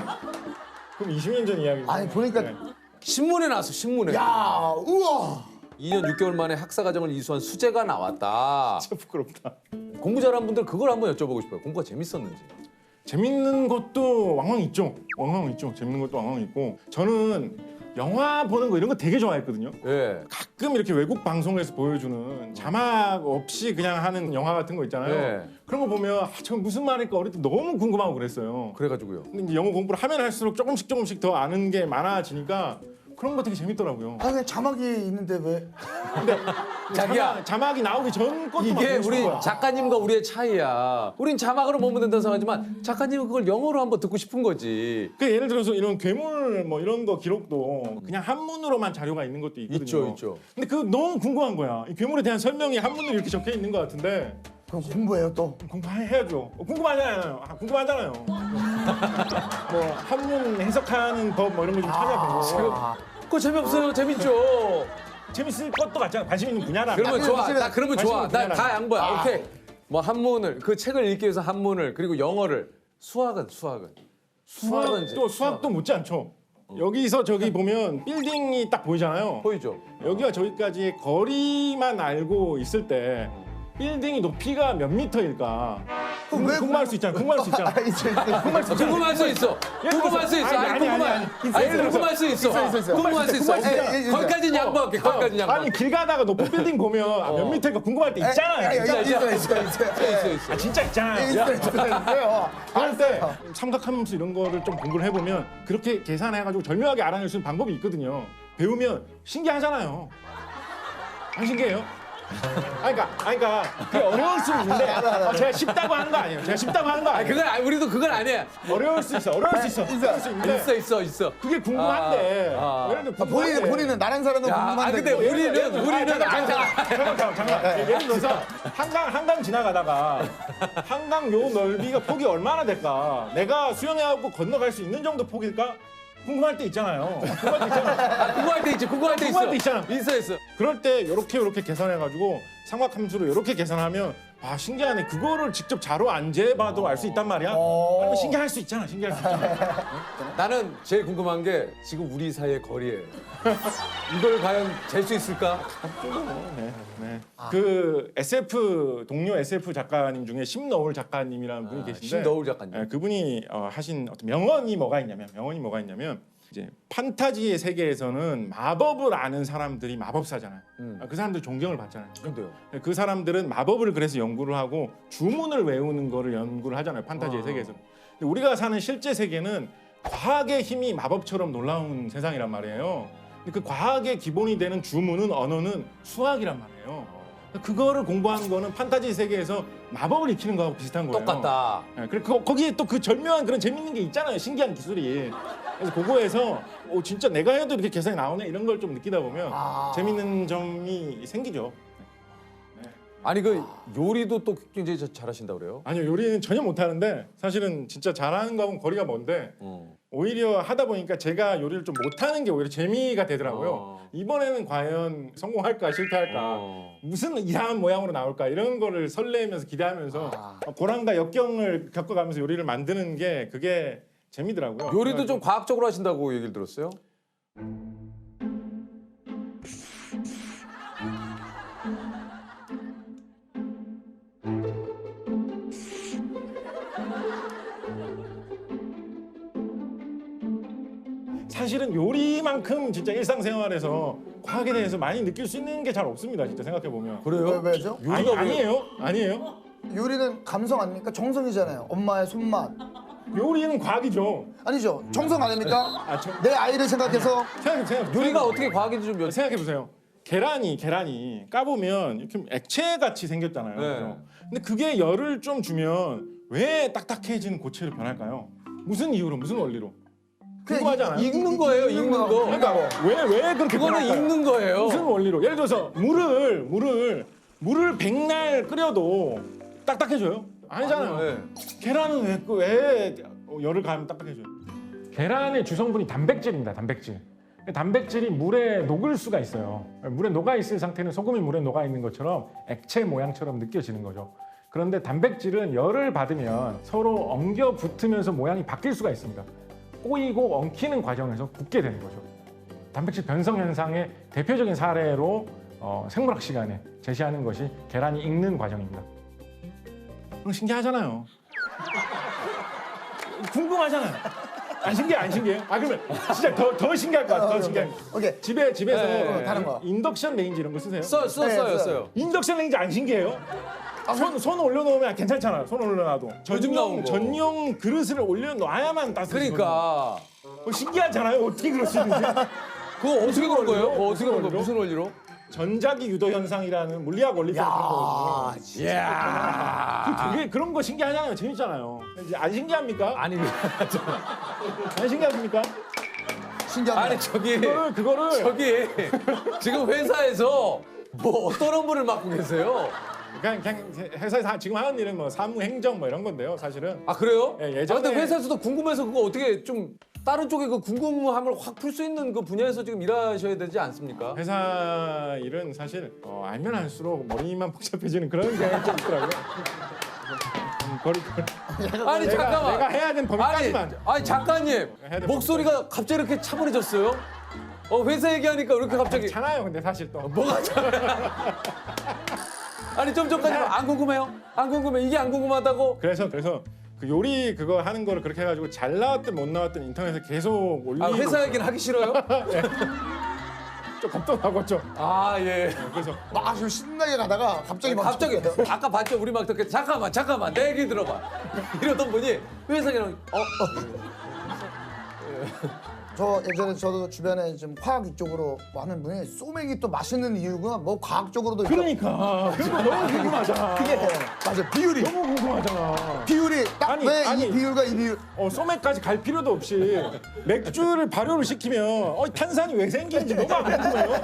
[SPEAKER 13] 그럼 20년 전 이야기.
[SPEAKER 5] 아니 보니까
[SPEAKER 3] 신문에 나왔어, 신문에.
[SPEAKER 5] 야 우와.
[SPEAKER 3] 2년 6개월 만에 학사과정을 이수한 수재가 나왔다.
[SPEAKER 13] 진짜 부끄럽다.
[SPEAKER 3] 공부 잘하는 분들 그걸 한번 여쭤보고 싶어요. 공부가 재밌었는지.
[SPEAKER 13] 재밌는 것도 왕왕 있죠. 왕왕 있죠. 재밌는 것도 왕왕 있고. 저는 영화 보는 거 이런 거 되게 좋아했거든요.
[SPEAKER 3] 예.
[SPEAKER 13] 가끔 이렇게 외국 방송에서 보여주는 자막 없이 그냥 하는 영화 같은 거 있잖아요.
[SPEAKER 3] 네.
[SPEAKER 13] 그런 거 보면 저 무슨 말일까 어릴 때 너무 궁금하고 그랬어요.
[SPEAKER 3] 그래가지고요.
[SPEAKER 13] 근데 이제 영어 공부를 하면 할수록 조금씩 더 아는 게 많아지니까 그런 거 되게 재밌더라고요.
[SPEAKER 5] 아 그냥 자막이 있는데 왜?
[SPEAKER 13] 근데
[SPEAKER 3] 자기야.
[SPEAKER 13] 자막이 나오기 전 것도 막
[SPEAKER 3] 이게
[SPEAKER 13] 보고 싶은
[SPEAKER 3] 우리
[SPEAKER 13] 거야.
[SPEAKER 3] 작가님과 우리의 차이야. 우린 자막으로 보면 된다고 생각하지만 작가님은 그걸 영어로 한번 듣고 싶은 거지.
[SPEAKER 13] 그 예를 들어서 이런 괴물 뭐 이런 거 기록도 그냥 한문으로만 자료가 있는 것도 있거든요.
[SPEAKER 3] 있죠, 있죠.
[SPEAKER 13] 근데 그 너무 궁금한 거야. 이 괴물에 대한 설명이 한문으로 이렇게 적혀 있는 것 같은데
[SPEAKER 5] 그럼 공부해요 또.
[SPEAKER 13] 공부해야죠. 궁금하잖아요. 궁금하잖아요. 뭐 한문 해석하는 법 뭐 이런 거 좀 찾아보고.
[SPEAKER 3] 그거 재미없어요. 재밌죠.
[SPEAKER 13] 재밌을 것도 같잖아. 관심 있는 분야라.
[SPEAKER 3] 그러면 좋아. 나 그러면 좋아. 나 다 양보야.
[SPEAKER 13] 아.
[SPEAKER 3] 오케이. 뭐 한문을 그 책을 읽기 위해서 한문을 그리고 영어를 수학은
[SPEAKER 13] 수학도 묻지 않죠. 여기서 저기 보면 빌딩이 딱 보이잖아요.
[SPEAKER 3] 보이죠.
[SPEAKER 13] 여기와 저기까지의 거리만 알고 있을 때 빌딩이 높이가 몇 미터일까? 궁금할 수 있잖아. 궁금할 수 있잖아.
[SPEAKER 3] 궁금할 수 있어. 궁금할 수 있어. 아니 궁금할 수 있어. 궁금할 수 있어. 거기까지는 양보할게. 거기까지는 양보.
[SPEAKER 13] 아니 길 가다가 높은 빌딩 보면 몇 미터일까 궁금할 때 있잖아요.
[SPEAKER 3] 있어.
[SPEAKER 13] 아 진짜 있잖아요.
[SPEAKER 5] 있어요.
[SPEAKER 13] 그럴 때 삼각함수 이런 거를 좀 공부를 해보면 그렇게 계산해가지고 절묘하게 알아낼 수 있는 방법이 있거든요. 배우면 신기하잖아요. 안 신기해요? 그러니까 그게 어려울 수 있는데 제가 쉽다고 하는 거 아니에요. 제가 쉽다고 하는 거 아니에요.
[SPEAKER 3] 우리도 그건 아니야.
[SPEAKER 13] 어려울 수 있어.
[SPEAKER 3] 있어.
[SPEAKER 13] 그게 궁금한데.
[SPEAKER 5] 본인은 나란 사람은 궁금한데.
[SPEAKER 3] 근데 우리는
[SPEAKER 13] 잠깐. 예를 들어서 한강 지나가다가 한강 요 넓이가 폭이 얼마나 될까? 내가 수영해갖고 건너갈 수 있는 정도 폭일까? 궁금할 때 있잖아요.
[SPEAKER 3] 궁금할 때 있지. 궁금할 때
[SPEAKER 13] 있잖아.
[SPEAKER 3] 있어.
[SPEAKER 13] 그럴 때 요렇게 계산해가지고 삼각함수로 요렇게 계산하면 아 신기하네. 그거를 직접 자로 안 재봐도 알 수 있단 말이야. 아니, 신기할 수 있잖아.
[SPEAKER 3] 나는 제일 궁금한 게 지금 우리 사이의 거리예요. 이걸 과연 잴 수 있을까?
[SPEAKER 13] 네. 그 동료 SF 작가님 중에 심너울 작가님이라는 분이 계신데
[SPEAKER 3] 심너울 작가님.
[SPEAKER 13] 네, 그분이 하신 어떤 명언이 뭐가 있냐면 이제 판타지의 세계에서는 마법을 아는 사람들이 마법사잖아요. 그 사람들 존경을 받잖아요.
[SPEAKER 3] 근데요.
[SPEAKER 13] 그 사람들은 마법을 그래서 연구를 하고 주문을 외우는 거를 연구를 하잖아요. 판타지의 세계에서. 근데 우리가 사는 실제 세계는 과학의 힘이 마법처럼 놀라운 세상이란 말이에요. 근데 그 과학의 기본이 되는 주문은 언어는 수학이란 말이에요. 그거를 공부하는 거는 판타지 세계에서 마법을 익히는 거하고 비슷한 거예요.
[SPEAKER 3] 똑같다.
[SPEAKER 13] 네, 그리고 거기에 또 그 절묘한 그런 재밌는 게 있잖아요. 신기한 기술이. 그래서 그거에서 진짜 내가 해도 이렇게 계산이 나오네 이런 걸 좀 느끼다 보면 재밌는 점이 생기죠.
[SPEAKER 3] 아니 그 요리도 또 굉장히 잘하신다 그래요?
[SPEAKER 13] 아니요, 요리는 전혀 못하는데 사실은 진짜 잘하는 거하고는 거리가 먼데 오히려 하다 보니까 제가 요리를 좀 못하는 게 오히려 재미가 되더라고요. 이번에는 과연 성공할까 실패할까 무슨 이상한 모양으로 나올까 이런 거를 설레면서 기대하면서 고난과 역경을 겪어가면서 요리를 만드는 게 그게 재미더라고요.
[SPEAKER 3] 요리도 좀 과학적으로 하신다고 얘기를 들었어요?
[SPEAKER 13] 사실은 요리만큼 진짜 일상생활에서 과학에 대해서 많이 느낄 수 있는 게 잘 없습니다. 진짜 생각해보면.
[SPEAKER 3] 그래요?
[SPEAKER 5] 왜죠?
[SPEAKER 13] 아니에요.
[SPEAKER 5] 요리는 감성 아닙니까? 정성이잖아요. 엄마의 손맛.
[SPEAKER 13] 요리는 과학이죠.
[SPEAKER 5] 아니죠. 정성 아닙니까? 내 아이를 생각해서
[SPEAKER 13] 생각해.
[SPEAKER 3] 요리가 어떻게 과학인지 좀
[SPEAKER 13] 생각해보세요. 계란이 까보면 이렇게 액체같이 생겼잖아요.
[SPEAKER 3] 네.
[SPEAKER 13] 그죠? 근데 그게 열을 좀 주면 왜 딱딱해지는 고체로 변할까요? 무슨 이유로, 무슨 원리로? 궁금하잖아요.
[SPEAKER 3] 익는 거예요, 익는 거.
[SPEAKER 13] 그러니까 왜 그렇게
[SPEAKER 3] 그거는
[SPEAKER 13] 변할까요?
[SPEAKER 3] 익는 거예요.
[SPEAKER 13] 무슨 원리로? 예를 들어서 물을 백날 끓여도 딱딱해져요? 아니잖아요.
[SPEAKER 3] 네.
[SPEAKER 13] 계란은 왜 열을 가하면 딱딱해져요?
[SPEAKER 14] 계란의 주성분이 단백질입니다. 단백질. 단백질이 물에 녹을 수가 있어요. 물에 녹아 있을 상태는 소금이 물에 녹아 있는 것처럼 액체 모양처럼 느껴지는 거죠. 그런데 단백질은 열을 받으면 서로 엉겨 붙으면서 모양이 바뀔 수가 있습니다. 꼬이고 엉키는 과정에서 굳게 되는 거죠. 단백질 변성 현상의 대표적인 사례로 생물학 시간에 제시하는 것이 계란이 익는 과정입니다.
[SPEAKER 13] 신기하잖아요. 궁금하잖아요. 안 신기해요? 아 그러면 진짜 더 신기할 것 같아. 더 신기할 것 같아.
[SPEAKER 5] 오케이.
[SPEAKER 13] 집에서
[SPEAKER 3] 네,
[SPEAKER 5] 다른 거.
[SPEAKER 13] 인덕션 레인지 이런 거 쓰세요?
[SPEAKER 3] 써요.
[SPEAKER 13] 인덕션 레인지 안 신기해요? 손 올려놓으면 괜찮잖아요. 손 올려놔도.
[SPEAKER 3] 요즘 나온 거.
[SPEAKER 13] 전용 그릇을 올려놔야만 따뜻해지거든요.
[SPEAKER 3] 그러니까
[SPEAKER 13] 신기하잖아요. 어떻게 그럴 수 있는지.
[SPEAKER 3] 그거 어떻게 그런 거예요? 그거 어떻게 그런
[SPEAKER 13] 원리로?
[SPEAKER 3] 거 무슨 원리로?
[SPEAKER 13] 전자기 유도 현상이라는 물리학 원리적 그런 거거든요. 되게 그런 거 신기하잖아요. 재밌잖아요. 이제 안 신기합니까?
[SPEAKER 3] 아니
[SPEAKER 13] 안 신기하십니까?
[SPEAKER 5] 신기하다.
[SPEAKER 3] 아니
[SPEAKER 13] 그거를
[SPEAKER 3] 저기 지금 회사에서 뭐 어떤 업무를 맡고 계세요?
[SPEAKER 13] 그냥 회사에서 지금 하는 일은 뭐 사무 행정 뭐 이런 건데요, 사실은.
[SPEAKER 3] 아 그래요?
[SPEAKER 13] 예,
[SPEAKER 3] 아,
[SPEAKER 13] 예전에
[SPEAKER 3] 근데 회사에서도 궁금해서 그거 어떻게 좀 다른 쪽에 그 궁금함을 확 풀 수 있는 그 분야에서 지금 일하셔야 되지 않습니까?
[SPEAKER 13] 회사 일은 사실 알면 알수록 머리만 복잡해지는 그런 경향이 좀 있더라고요.
[SPEAKER 3] 아니 잠깐만.
[SPEAKER 13] 내가 해야 되는 범위까지만.
[SPEAKER 3] 아니 작가님
[SPEAKER 13] 될
[SPEAKER 3] 목소리가 갑자기 이렇게 차분해졌어요? 회사 얘기하니까 이렇게 갑자기
[SPEAKER 13] 괜찮아요, 근데 사실 또.
[SPEAKER 3] 뭐가 차요? 아니 좀 전까지 안 궁금해요? 안 궁금해? 이게 안 궁금하다고?
[SPEAKER 13] 그래서 그 요리 그거 하는 거를 그렇게 해가지고 잘 나왔든 못 나왔든 인터넷에 계속 올리고.
[SPEAKER 3] 아 회사 얘기는 하기 싫어요?
[SPEAKER 13] 네. 좀 겁도 나고 좀.
[SPEAKER 3] 아 예.
[SPEAKER 13] 그래서
[SPEAKER 5] 막 지금 신나게 가다가 갑자기 막
[SPEAKER 3] 아까 봤죠? 우리 막 이렇게 잠깐만 내 얘기 들어봐. 이러던 분이 회사에는
[SPEAKER 5] 저 예전에 저도 주변에 좀 화학 이쪽으로 뭐 하는 분이 소맥이 또 맛있는 이유가 뭐 과학적으로도
[SPEAKER 13] 그러니까 그거 너무 궁금하잖아.
[SPEAKER 5] 그게 맞아 비율이
[SPEAKER 13] 너무 궁금하잖아.
[SPEAKER 5] 비율이 딱
[SPEAKER 13] 아니,
[SPEAKER 5] 왜
[SPEAKER 13] 아니.
[SPEAKER 5] 이 비율과 이 비율
[SPEAKER 13] 소맥까지 갈 필요도 없이 맥주를 발효를 시키면 탄산이 왜 생기는지 너무 안 궁금해요?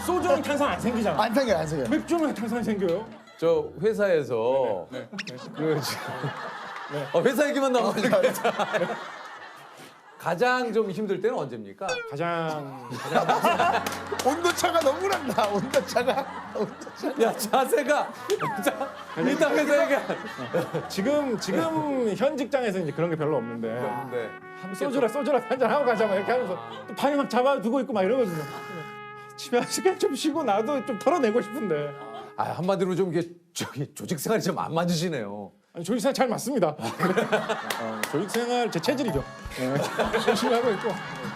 [SPEAKER 13] 소주는 탄산 안 생기잖아.
[SPEAKER 5] 안 생겨 안 생겨.
[SPEAKER 13] 맥주는 왜 탄산이 생겨요?
[SPEAKER 3] 저 회사에서 그 회사 얘기만 나오니까 가장 좀 힘들 때는 언제입니까?
[SPEAKER 13] 가장
[SPEAKER 5] 온도차가 너무 난다. 온도차가.
[SPEAKER 3] 야 자세가 이따 회사 얘기.
[SPEAKER 13] 지금 현 직장에서 이제 그런 게 별로 없는데
[SPEAKER 3] 근데
[SPEAKER 13] 소주라 한잔 하고 가자 막 이렇게 하면서 또 방에 막 잡아두고 있고 막 이러거든요. 집에 와서 그냥 좀 쉬고 나도 좀 털어내고 싶은데.
[SPEAKER 3] 한마디로 좀 이게 조직 생활이 좀 안 맞으시네요.
[SPEAKER 13] 아니, 조직생활 잘 맞습니다. 조직생활 제 체질이죠. 열심히 하고 있고.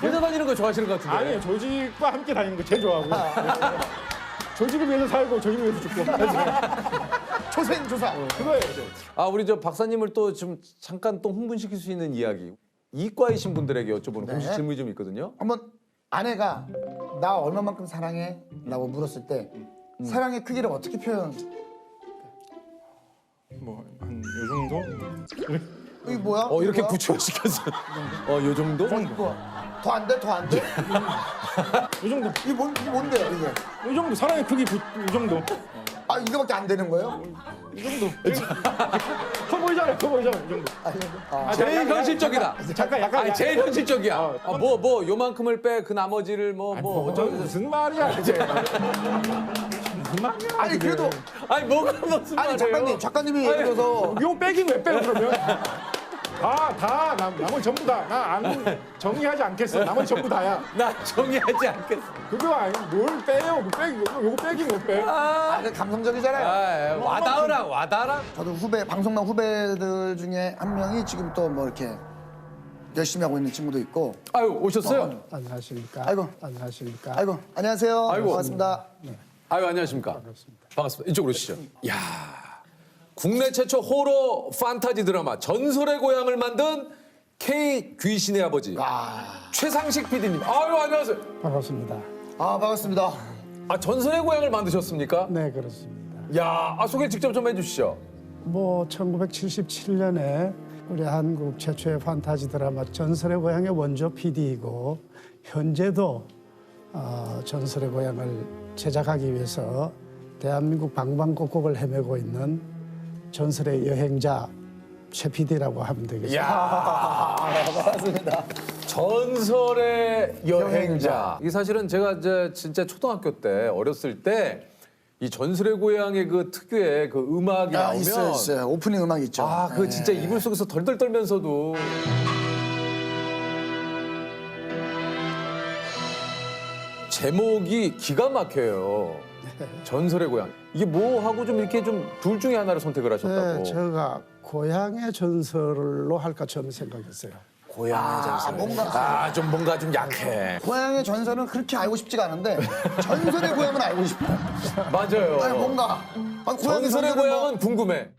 [SPEAKER 3] 회사 다니는 거 좋아하시는 것 같은데.
[SPEAKER 13] 아니요, 조직과 함께 다니는 거 제일 좋아하고. 조직을 위해서 살고 조직을 위해서 죽고.
[SPEAKER 5] 초생조사.
[SPEAKER 13] 그거예요.
[SPEAKER 3] 우리 저 박사님을 또 좀 잠깐 또 흥분시킬 수 있는 이야기. 이과이신 분들에게 여쭤보는 공식 질문이 좀 있거든요.
[SPEAKER 5] 한번 아내가 나 얼마만큼 사랑해? 라고 물었을 때 사랑의 크기를 어떻게 표현?
[SPEAKER 13] 뭐 한 요 정도?
[SPEAKER 5] 이게 뭐야?
[SPEAKER 3] 이렇게
[SPEAKER 5] 뭐야?
[SPEAKER 3] 구체화시켰어. 요 정도?
[SPEAKER 5] 더 안 돼? 더 안 돼?
[SPEAKER 13] 요 정도.
[SPEAKER 5] 이게 뭔데요 이게?
[SPEAKER 13] 요 정도. 사랑의 크기 요 정도.
[SPEAKER 5] 아 이거밖에 안 되는 거예요?
[SPEAKER 13] 이 정도. 커 보이잖아요. 이 정도.
[SPEAKER 3] 제일 현실적이다.
[SPEAKER 13] 잠깐 약간
[SPEAKER 3] 제일 현실적이야. 뭐 요만큼을 빼 그 나머지를 뭐 어쩌고
[SPEAKER 13] 무슨 말이야 이제. 무슨 말이야.
[SPEAKER 5] 아니 그래도
[SPEAKER 3] 뭐가 무슨 말이에요?
[SPEAKER 5] 작가님이 예를 들어서
[SPEAKER 13] 요 빼긴 왜 빼요 그러면? 나머지 전부 다. 나 정리하지 않겠어. 나머지 전부 다야.
[SPEAKER 3] 나 정리하지 않겠어.
[SPEAKER 13] 그거 아니 뭘 빼요? 요거 빼긴 왜 빼?
[SPEAKER 5] 그 감성적이잖아요.
[SPEAKER 3] 와닿아라.
[SPEAKER 5] 저도 방송망 후배들 중에 한 명이 지금 또 뭐 이렇게 열심히 하고 있는 친구도 있고.
[SPEAKER 3] 오셨어요?
[SPEAKER 15] 안녕하십니까. 안녕하십니까.
[SPEAKER 5] 아이고 안녕하세요.
[SPEAKER 3] 아이고.
[SPEAKER 5] 반갑습니다.
[SPEAKER 3] 안녕하십니까. 반갑습니다. 이쪽으로 오시죠. 야, 국내 최초 호러 판타지 드라마 전설의 고향을 만든 K 귀신의 아버지 최상식 PD님. 안녕하세요.
[SPEAKER 15] 반갑습니다.
[SPEAKER 5] 반갑습니다.
[SPEAKER 3] 아, 전설의 고향을 만드셨습니까?
[SPEAKER 15] 네, 그렇습니다.
[SPEAKER 3] 야, 소개 직접 좀 해주시죠.
[SPEAKER 15] 뭐 1977년에 우리 한국 최초의 판타지 드라마 전설의 고향의 원조 PD이고 현재도 전설의 고향을 제작하기 위해서 대한민국 방방곡곡을 헤매고 있는 전설의 여행자 최 PD라고 하면 되겠습니다.
[SPEAKER 5] 맞습니다.
[SPEAKER 3] 전설의 여행자. 이게 사실은 제가 이제 진짜 초등학교 때 어렸을 때 이 전설의 고향의 그 특유의 그 음악이 나오면
[SPEAKER 5] 있어요. 오프닝 음악 있죠.
[SPEAKER 3] 그 진짜 이불 속에서 덜덜 떨면서도 제목이 기가 막혀요. 전설의 고향. 이게 뭐 하고 좀 이렇게 좀 둘 중에 하나를 선택을 하셨다고.
[SPEAKER 15] 네, 제가 고향의 전설로 할까 저는 생각했어요.
[SPEAKER 3] 고향의 전설. 좀 뭔가 좀 약해.
[SPEAKER 5] 고향의 전설은 그렇게 알고 싶지가 않은데 전설의 고향은 알고 싶어요.
[SPEAKER 3] 맞아요.
[SPEAKER 5] 아니 뭔가 고향의
[SPEAKER 3] 전설의
[SPEAKER 5] 전설은
[SPEAKER 3] 고향은 궁금해.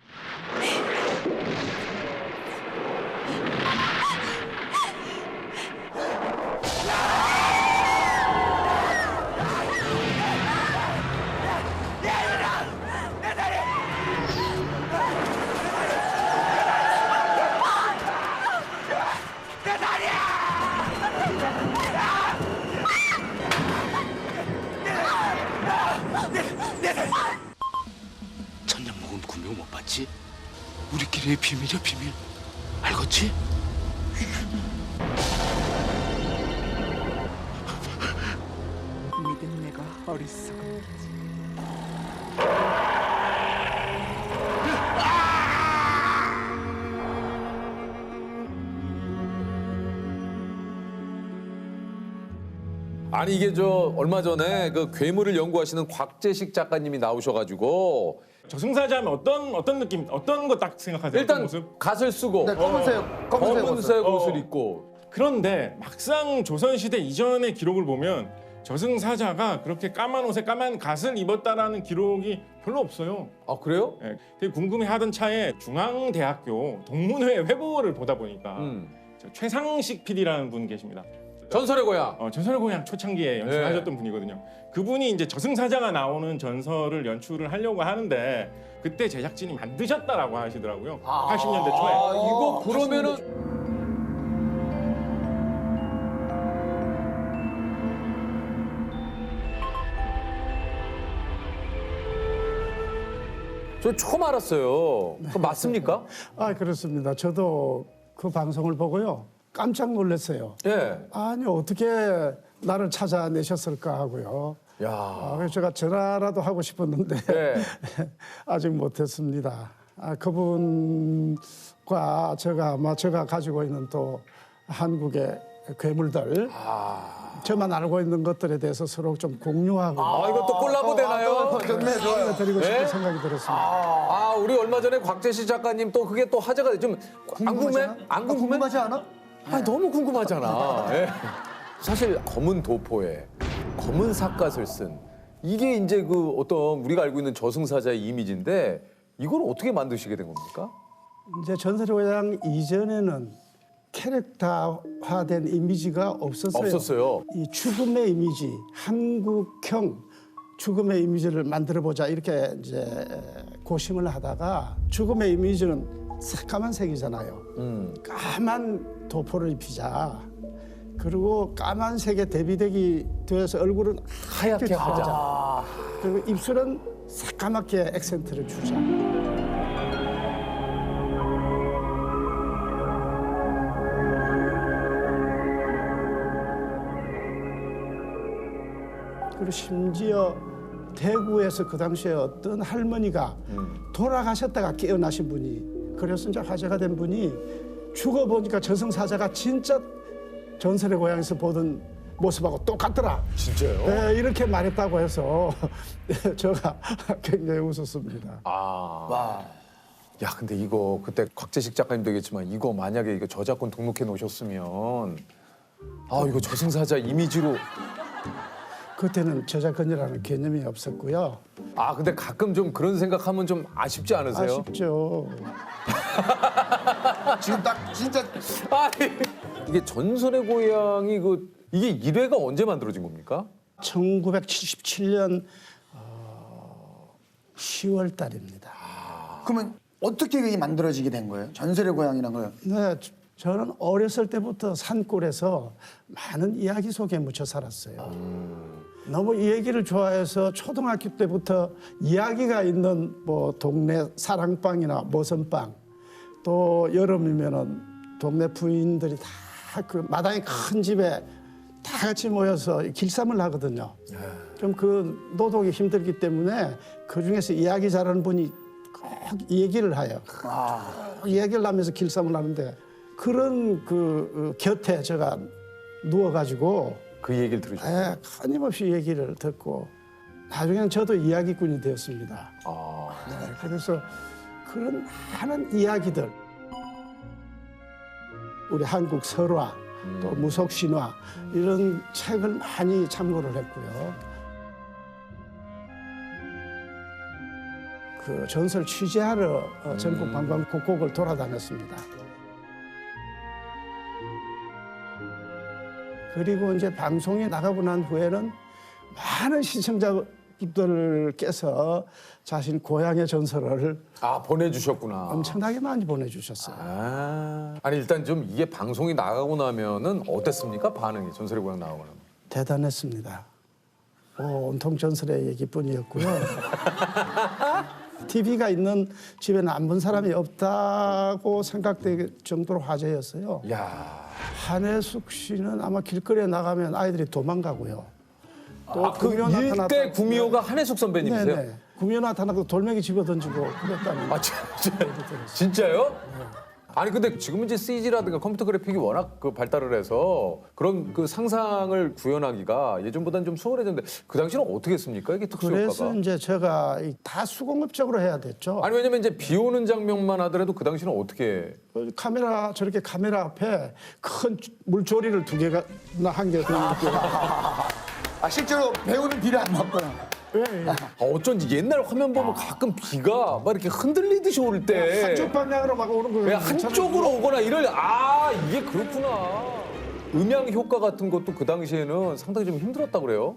[SPEAKER 16] 천년 먹은 구명 못 봤지? 우리끼리의 비밀이야 비밀. 알겠지?
[SPEAKER 17] 믿은 내가 어리석었지.
[SPEAKER 3] 아니 이게 저 얼마 전에 그 괴물을 연구하시는 곽재식 작가님이 나오셔가지고
[SPEAKER 13] 저승사자면 어떤 느낌, 어떤 거 딱 생각하세요?
[SPEAKER 3] 일단
[SPEAKER 13] 어떤 모습?
[SPEAKER 3] 갓을 쓰고 검은색 옷을 입고
[SPEAKER 13] 그런데 막상 조선시대 이전의 기록을 보면 저승사자가 그렇게 까만 옷에 까만 갓을 입었다라는 기록이 별로 없어요.
[SPEAKER 3] 아 그래요?
[SPEAKER 13] 네, 되게 궁금해하던 차에 중앙대학교 동문회 회보를 보다 보니까 저 최상식 PD라는 분 계십니다.
[SPEAKER 3] 전설의 고향.
[SPEAKER 13] 전설의 고향 초창기에 연출하셨던 분이거든요. 그분이 이제 저승사자가 나오는 전설을 연출을 하려고 하는데 그때 제작진이 만드셨다라고 하시더라고요. 80년대 초에.
[SPEAKER 3] 이거 그러면은 저 처음 알았어요. 그거 맞습니까?
[SPEAKER 15] 그렇습니다. 저도 그 방송을 보고요. 깜짝 놀랐어요.
[SPEAKER 3] 예.
[SPEAKER 15] 아니 어떻게 나를 찾아내셨을까 하고요. 그래서 제가 전화라도 하고 싶었는데 아직 못했습니다. 그분과 제가 가지고 있는 또 한국의 괴물들 저만 알고 있는 것들에 대해서 서로 좀 공유하고
[SPEAKER 3] 이것도 콜라보 되나요?
[SPEAKER 15] 좋네, 좋아요. 드리고 싶은 생각이 들었습니다.
[SPEAKER 3] 우리 얼마 전에 곽재식 작가님 또 그게 또 화제가 좀 안 궁금해? 안 궁금해?
[SPEAKER 5] 궁금하지 않아?
[SPEAKER 3] 너무 궁금하잖아. 예. 사실 검은 도포에 검은 삿갓을 쓴 이게 이제 그 어떤 우리가 알고 있는 저승사자의 이미지인데 이걸 어떻게 만드시게 된 겁니까?
[SPEAKER 15] 이제 전설의 고향 이전에는 캐릭터화된 이미지가 없었어요. 이 죽음의 이미지, 한국형 죽음의 이미지를 만들어 보자 이렇게 이제 고심을 하다가 죽음의 이미지는 새까만 색이잖아요. 까만 도포를 입히자. 그리고 까만색에 대비되기 돼서 얼굴은
[SPEAKER 3] 하얗게 하자.
[SPEAKER 15] 그리고 입술은 새까맣게 액센트를 주자. 그리고 심지어 대구에서 그 당시에 어떤 할머니가 돌아가셨다가 깨어나신 분이 그래서 이제 화제가 된 분이 죽어보니까 저승사자가 진짜 전설의 고향에서 보던 모습하고 똑같더라.
[SPEAKER 3] 진짜요?
[SPEAKER 15] 네, 이렇게 말했다고 해서 제가 굉장히 웃었습니다.
[SPEAKER 3] 야, 근데 이거 그때 곽재식 작가님도 얘기했지만 이거 만약에 이거 저작권 등록해 놓으셨으면 이거 저승사자 이미지로
[SPEAKER 15] 그때는 저작권이라는 개념이 없었고요.
[SPEAKER 3] 근데 가끔 좀 그런 생각하면 좀 아쉽지 않으세요?
[SPEAKER 15] 아쉽죠.
[SPEAKER 5] 지금 딱 진짜
[SPEAKER 3] 이게 전설의 고향이 이게 1회가 언제 만들어진 겁니까?
[SPEAKER 15] 1977년 10월 달입니다.
[SPEAKER 5] 그러면 어떻게 이게 만들어지게 된 거예요? 전설의 고향이란 걸.
[SPEAKER 15] 네, 저는 어렸을 때부터 산골에서 많은 이야기 속에 묻혀 살았어요. 너무 이 얘기를 좋아해서 초등학교 때부터 이야기가 있는 뭐 동네 사랑방이나 모선방, 또 여름이면은 동네 부인들이 다 그 마당에 큰 집에 다 같이 모여서 길쌈을 하거든요. 좀 그 노동이 힘들기 때문에 그 중에서 이야기 잘하는 분이 꼭 이 얘기를 해요. 이야기를 하면서 길쌈을 하는데 그런 그 곁에 제가 누워가지고
[SPEAKER 3] 그 얘기를 들으셨어요?
[SPEAKER 15] 끊임없이 얘기를 듣고 나중에는 저도 이야기꾼이 되었습니다. 네, 그래서 그런 많은 이야기들, 우리 한국 설화, 또 무속신화 이런 책을 많이 참고를 했고요. 그 전설 취재하러 전국 관광 곳곳을 돌아다녔습니다. 그리고 이제 방송에 나가고 난 후에는 많은 시청자분들께서 자신 고향의 전설을
[SPEAKER 3] 보내주셨구나.
[SPEAKER 15] 엄청나게 많이 보내주셨어요.
[SPEAKER 3] 아니 일단 좀 이게 방송이 나가고 나면은 어땠습니까? 반응이 전설의 고향 나오고 나면.
[SPEAKER 15] 대단했습니다. 온통 전설의 얘기뿐이었고요. TV가 있는 집에는 안 본 사람이 없다고 생각될 정도로 화제였어요. 한혜숙 씨는 아마 길거리에 나가면 아이들이 도망가고요. 또
[SPEAKER 3] 그 일대 구미호가 한혜숙 선배님이세요?
[SPEAKER 15] 네네. 구미호 나타나고 돌멩이 집어던지고 그랬다는.
[SPEAKER 3] 진짜요? 아니 근데 지금 이제 CG라든가 컴퓨터 그래픽이 워낙 그 발달을 해서 그런 그 상상을 구현하기가 예전보다는 좀 수월해졌는데 그 당시는 어떻게 했습니까? 이게 특수 효과가?
[SPEAKER 15] 그래서 이제 제가 다 수공업적으로 해야 됐죠.
[SPEAKER 3] 아니 왜냐면 이제 비 오는 장면만 하더라도 그 당시는 어떻게?
[SPEAKER 15] 카메라 저렇게 카메라 앞에 큰 물조리를 2개가 한 개 이렇게.
[SPEAKER 5] 실제로 배우는 비를 안 맞구나.
[SPEAKER 3] 어쩐지 옛날 화면 보면 가끔 비가 막 이렇게 흔들리듯이 올 때
[SPEAKER 15] 한쪽 방향으로 막 오는 거예요.
[SPEAKER 3] 한쪽으로 오거나 이럴 이게 그렇구나. 음향 효과 같은 것도 그 당시에는 상당히 좀 힘들었다 그래요?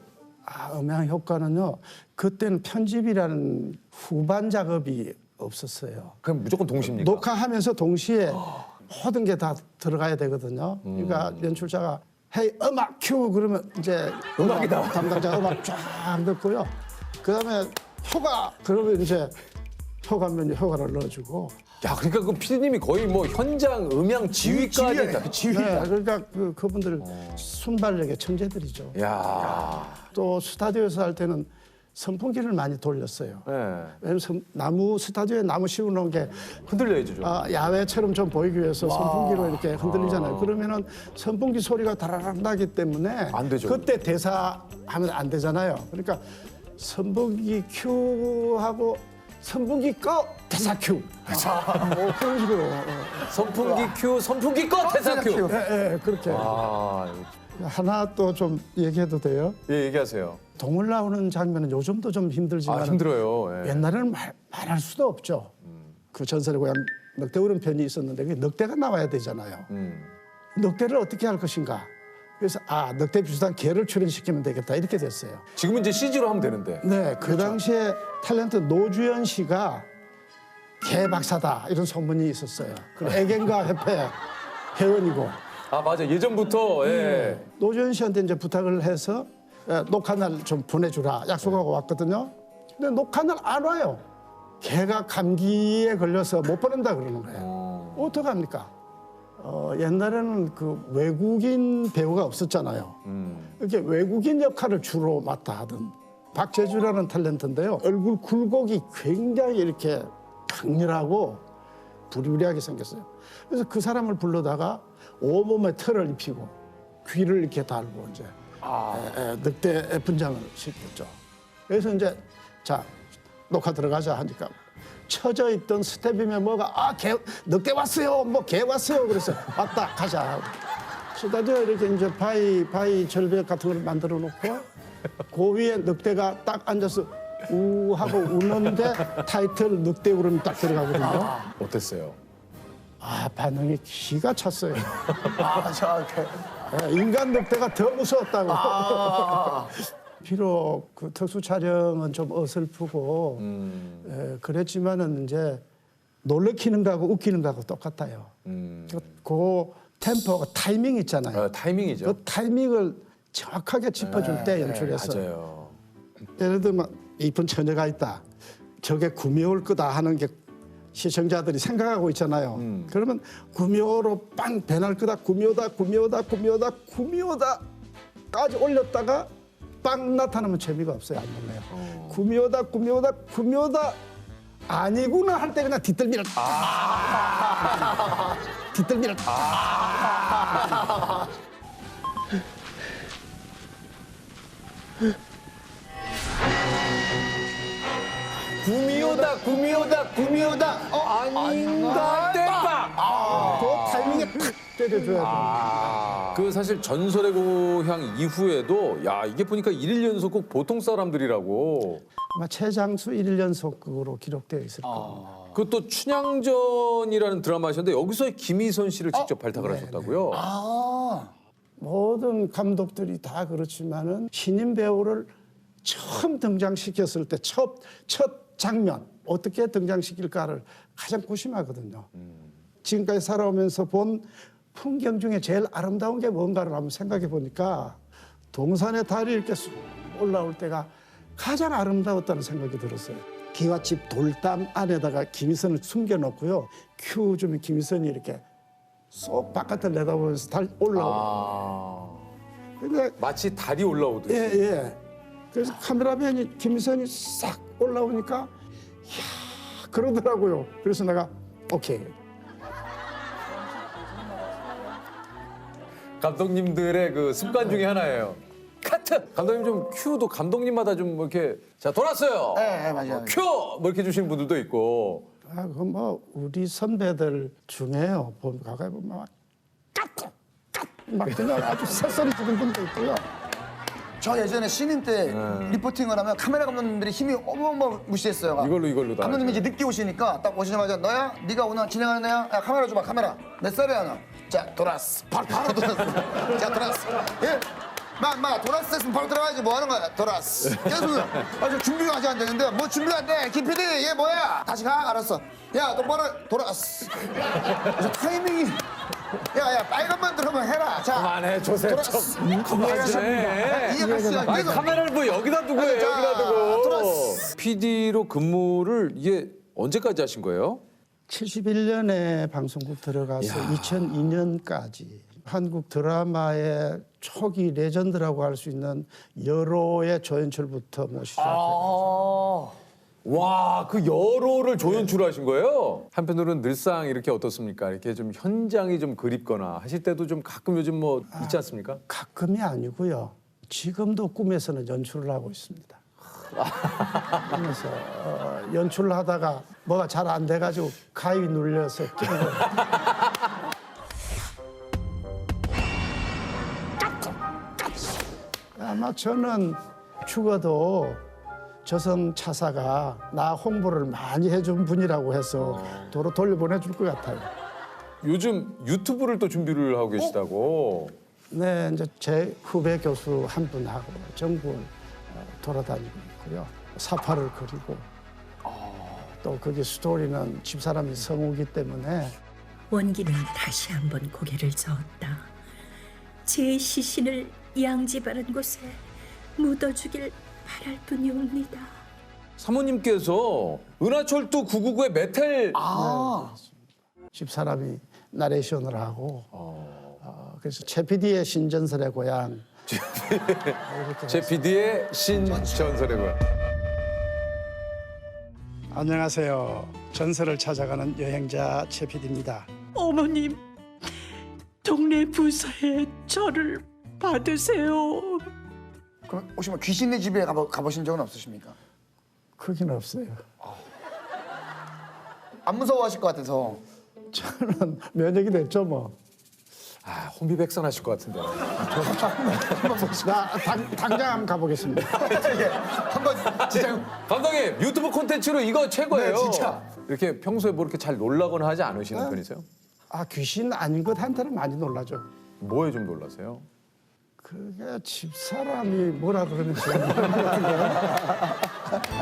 [SPEAKER 15] 음향 효과는요. 그때는 편집이라는 후반 작업이 없었어요.
[SPEAKER 3] 그럼 무조건 동시입니까?
[SPEAKER 15] 녹화하면서 동시에 모든 게 다 들어가야 되거든요. 그러니까 연출자가 헤이 음악 큐 그러면 이제
[SPEAKER 3] 음악이다.
[SPEAKER 15] 담당자 음악 쫙 넣고요. 그다음에 효과 그러면 이제 효과를 넣어주고.
[SPEAKER 3] 야 그러니까 그 PD님이 거의 뭐 현장 음향 지휘까지
[SPEAKER 15] 지휘. 네, 그러니까 그분들 순발력의 천재들이죠. 또 스타디오에서 할 때는 선풍기를 많이 돌렸어요. 왜냐면 나무 스타디오에 나무 씌워놓은 게
[SPEAKER 3] 흔들려야죠.
[SPEAKER 15] 야외처럼 좀 보이기 위해서 선풍기로 이렇게 흔들리잖아요. 그러면은 선풍기 소리가 다라락 나기 때문에
[SPEAKER 3] 안 되죠.
[SPEAKER 15] 그때 대사하면 안 되잖아요. 그러니까 선풍기 큐하고 선풍기 꺼 대사 큐. 그런 식으로.
[SPEAKER 3] 선풍기 큐, 선풍기 꺼 대사 큐.
[SPEAKER 15] 네, 그렇게. 하나 또 좀 얘기해도 돼요?
[SPEAKER 3] 예, 얘기하세요.
[SPEAKER 15] 동물 나오는 장면은 요즘도 좀 힘들지만
[SPEAKER 3] 힘들어요.
[SPEAKER 15] 옛날에는 말할 수도 없죠. 그 전설의 고향 늑대오른 편이 있었는데 그게 늑대가 나와야 되잖아요. 늑대를 어떻게 할 것인가. 그래서 늑대 비슷한 개를 출연시키면 되겠다 이렇게 됐어요.
[SPEAKER 3] 지금은 이제 CG로 하면 되는데.
[SPEAKER 15] 네, 그 당시에 탤런트 노주현 씨가 개 박사다 이런 소문이 있었어요. 그 애견가 협회 회원이고.
[SPEAKER 3] 맞아 예전부터.
[SPEAKER 15] 노주현 씨한테 이제 부탁을 해서 녹화날 좀 보내주라 약속하고 왔거든요. 근데 녹화날 안 와요. 개가 감기에 걸려서 못 보낸다 그러는 거예요. 어떡합니까? 옛날에는 그 외국인 배우가 없었잖아요. 이렇게 외국인 역할을 주로 맡아 하던 박재주라는 탤런트인데요. 얼굴 굴곡이 굉장히 이렇게 강렬하고 부리부리하게 생겼어요. 그래서 그 사람을 불러다가 온몸에 털을 입히고 귀를 이렇게 달고 이제 늑대 분장을 시켰죠. 그래서 이제 자 녹화 들어가자 하니까 처져 있던 스텝이면 뭐가 늑대 왔어요, 뭐 개 왔어요. 그래서 왔다 가자. 스타디오 이렇게 이제 바위 절벽 같은 걸 만들어 놓고 그 위에 늑대가 딱 앉아서 우 하고 우는데 타이틀 늑대 울음이 딱 들어가거든요.
[SPEAKER 3] 어땠어요?
[SPEAKER 15] 반응이 기가 찼어요. 인간 늑대가 더 무서웠다고. 비록 그 특수 촬영은 좀 어설프고 그랬지만은 이제 놀래키는 거하고 웃기는 거하고 똑같아요. 그 템포가 타이밍 있잖아요.
[SPEAKER 3] 타이밍이죠.
[SPEAKER 15] 그 타이밍을 정확하게 짚어줄 때 연출해서.
[SPEAKER 3] 맞아요.
[SPEAKER 15] 예를 들면 이쁜 처녀가 있다. 저게 구미호일 거다 하는 게 시청자들이 생각하고 있잖아요. 그러면 구미호로 빵 배날 거다. 구미호다까지 올렸다가 빵 나타나면 재미가 없어요. 안 볼래요. 구미호다 아니구나 할 때 그냥 뒷덜미를 뒷덜미를
[SPEAKER 5] 구미호다.
[SPEAKER 3] 아닌가 땜빵.
[SPEAKER 15] 그 타이밍에 탁 때려줘야
[SPEAKER 3] 그 사실 전설의 고향 이후에도 야 이게 보니까 1일 연속극 보통 사람들이라고.
[SPEAKER 15] 아마 최장수 1일 연속극으로 기록되어 있을 겁니다.
[SPEAKER 3] 그것도 춘향전이라는 드라마셨는데 여기서 김희선 씨를 직접 발탁을 하셨다고요?
[SPEAKER 15] 모든 감독들이 다 그렇지만은 신인 배우를 처음 등장시켰을 때 첫 장면 어떻게 등장시킬까를 가장 고심하거든요. 지금까지 살아오면서 본 풍경 중에 제일 아름다운 게 뭔가를 한번 생각해 보니까 동산의 달이 이렇게 쑥 올라올 때가 가장 아름다웠다는 생각이 들었어요. 기와집 돌담 안에다가 김희선을 숨겨놓고요. 큐 주면 김희선이 이렇게 쏙 바깥을 내다보면서 달 올라오고. 근데
[SPEAKER 3] 마치 달이 올라오듯이.
[SPEAKER 15] 예. 그래서 카메라맨이 김희선이 싹 올라오니까 이야 그러더라고요. 그래서 내가 오케이.
[SPEAKER 3] 감독님들의 그 습관 중에 하나예요. 카트! 감독님 좀 큐도 감독님마다 좀 이렇게 자 돌았어요.
[SPEAKER 5] 네, 맞아요.
[SPEAKER 3] 큐! 뭐 이렇게 주시는 분들도 있고.
[SPEAKER 15] 그 뭐 우리 선배들 중에요. 가까이 보면 막 까트! 막 그냥 아주 새소리 지는 분도 있고요.
[SPEAKER 5] 저 예전에 신인 때 리포팅을 하면 카메라 감독님들이 힘이 어마어마무시했어요.
[SPEAKER 3] 이걸로 다.
[SPEAKER 5] 감독님이 이제 늦게 오시니까 딱 오시자마자 너야? 네가 오늘 진행하는 애야? 야 카메라 줘봐 카메라. 몇 살이야 너? 자 돌았어. 바로 돌았어. 자 돌았어. 예? 막 돌았어 했으면 바로 들어가야지 뭐 하는 거야? 돌았어. 계속 저 준비가 아직 안 되는데 뭐 준비가 안 돼? 김 PD 얘 뭐야? 다시 가? 알았어. 야 똑바로 돌았어. 그래서 타이밍이 야 빨간만 들어오면 해라. 자
[SPEAKER 3] 그만해 조셉
[SPEAKER 5] 돌았어.
[SPEAKER 3] 그만해.
[SPEAKER 5] 이해갔어요.
[SPEAKER 3] 아니 카메라를 뭐 여기다 두고 해 여기다 두고. PD로 근무를 이게 언제까지 하신 거예요?
[SPEAKER 15] 71년에 방송국 들어가서 2002년까지 한국 드라마의 초기 레전드라고 할 수 있는 여로의 조연출부터 시작했죠.
[SPEAKER 3] 와, 그 여로를 조연출하신 거예요? 한편으로는 늘상 이렇게 어떻습니까? 이렇게 좀 현장이 좀 그립거나 하실 때도 좀 가끔 요즘 뭐 있지 않습니까?
[SPEAKER 15] 가끔이 아니고요. 지금도 꿈에서는 연출을 하고 있습니다. 그래서 연출을 하다가 뭐가 잘 안 돼가지고 가위 눌려서 끼고. 아마 저는 죽어도 저승 차사가 나 홍보를 많이 해준 분이라고 해서 도로 돌려보내줄 것 같아요.
[SPEAKER 3] 요즘 유튜브를 또 준비를 하고 계시다고.
[SPEAKER 15] 네, 이제 제 후배 교수 한 분하고 전국을 돌아다니고 있고요. 사파를 그리고 또 거기 스토리는 집사람이 성우기 때문에
[SPEAKER 18] 원기는 다시 한번 고개를 저었다. 제 시신을 양지바른 곳에 묻어주길 바랄 뿐이옵니다.
[SPEAKER 3] 사모님께서 은하철도 999의 메텔.
[SPEAKER 15] 집사람이 나레이션을 하고 그래서 최 PD의 신전설의 고향.
[SPEAKER 3] 제 PD의 신전설의 고향.
[SPEAKER 15] 안녕하세요. 전설을 찾아가는 여행자 최 PD입니다.
[SPEAKER 18] 어머님, 동네 부서에 저를 받으세요.
[SPEAKER 5] 그럼 혹시 뭐 귀신네 집에 가보신 적은 없으십니까?
[SPEAKER 15] 크기는 없어요.
[SPEAKER 5] 안 무서워하실 것 같아서.
[SPEAKER 15] 저는 면역이 됐죠 뭐.
[SPEAKER 3] 아, 혼비백산하실 것 같은데.
[SPEAKER 15] 나 당장 한번 가보겠습니다.
[SPEAKER 5] 한번 진짜.
[SPEAKER 3] 감독님 유튜브 콘텐츠로 이거 최고예요.
[SPEAKER 5] 네, 진짜.
[SPEAKER 3] 이렇게 평소에 뭐 이렇게 잘 놀라거나 하지 않으시는 편이세요?
[SPEAKER 15] 귀신 아닌 것 한테는 많이 놀라죠.
[SPEAKER 3] 뭐에 좀 놀라세요?
[SPEAKER 15] 그게 집사람이 뭐라 그러는지 모르는 것 같은데.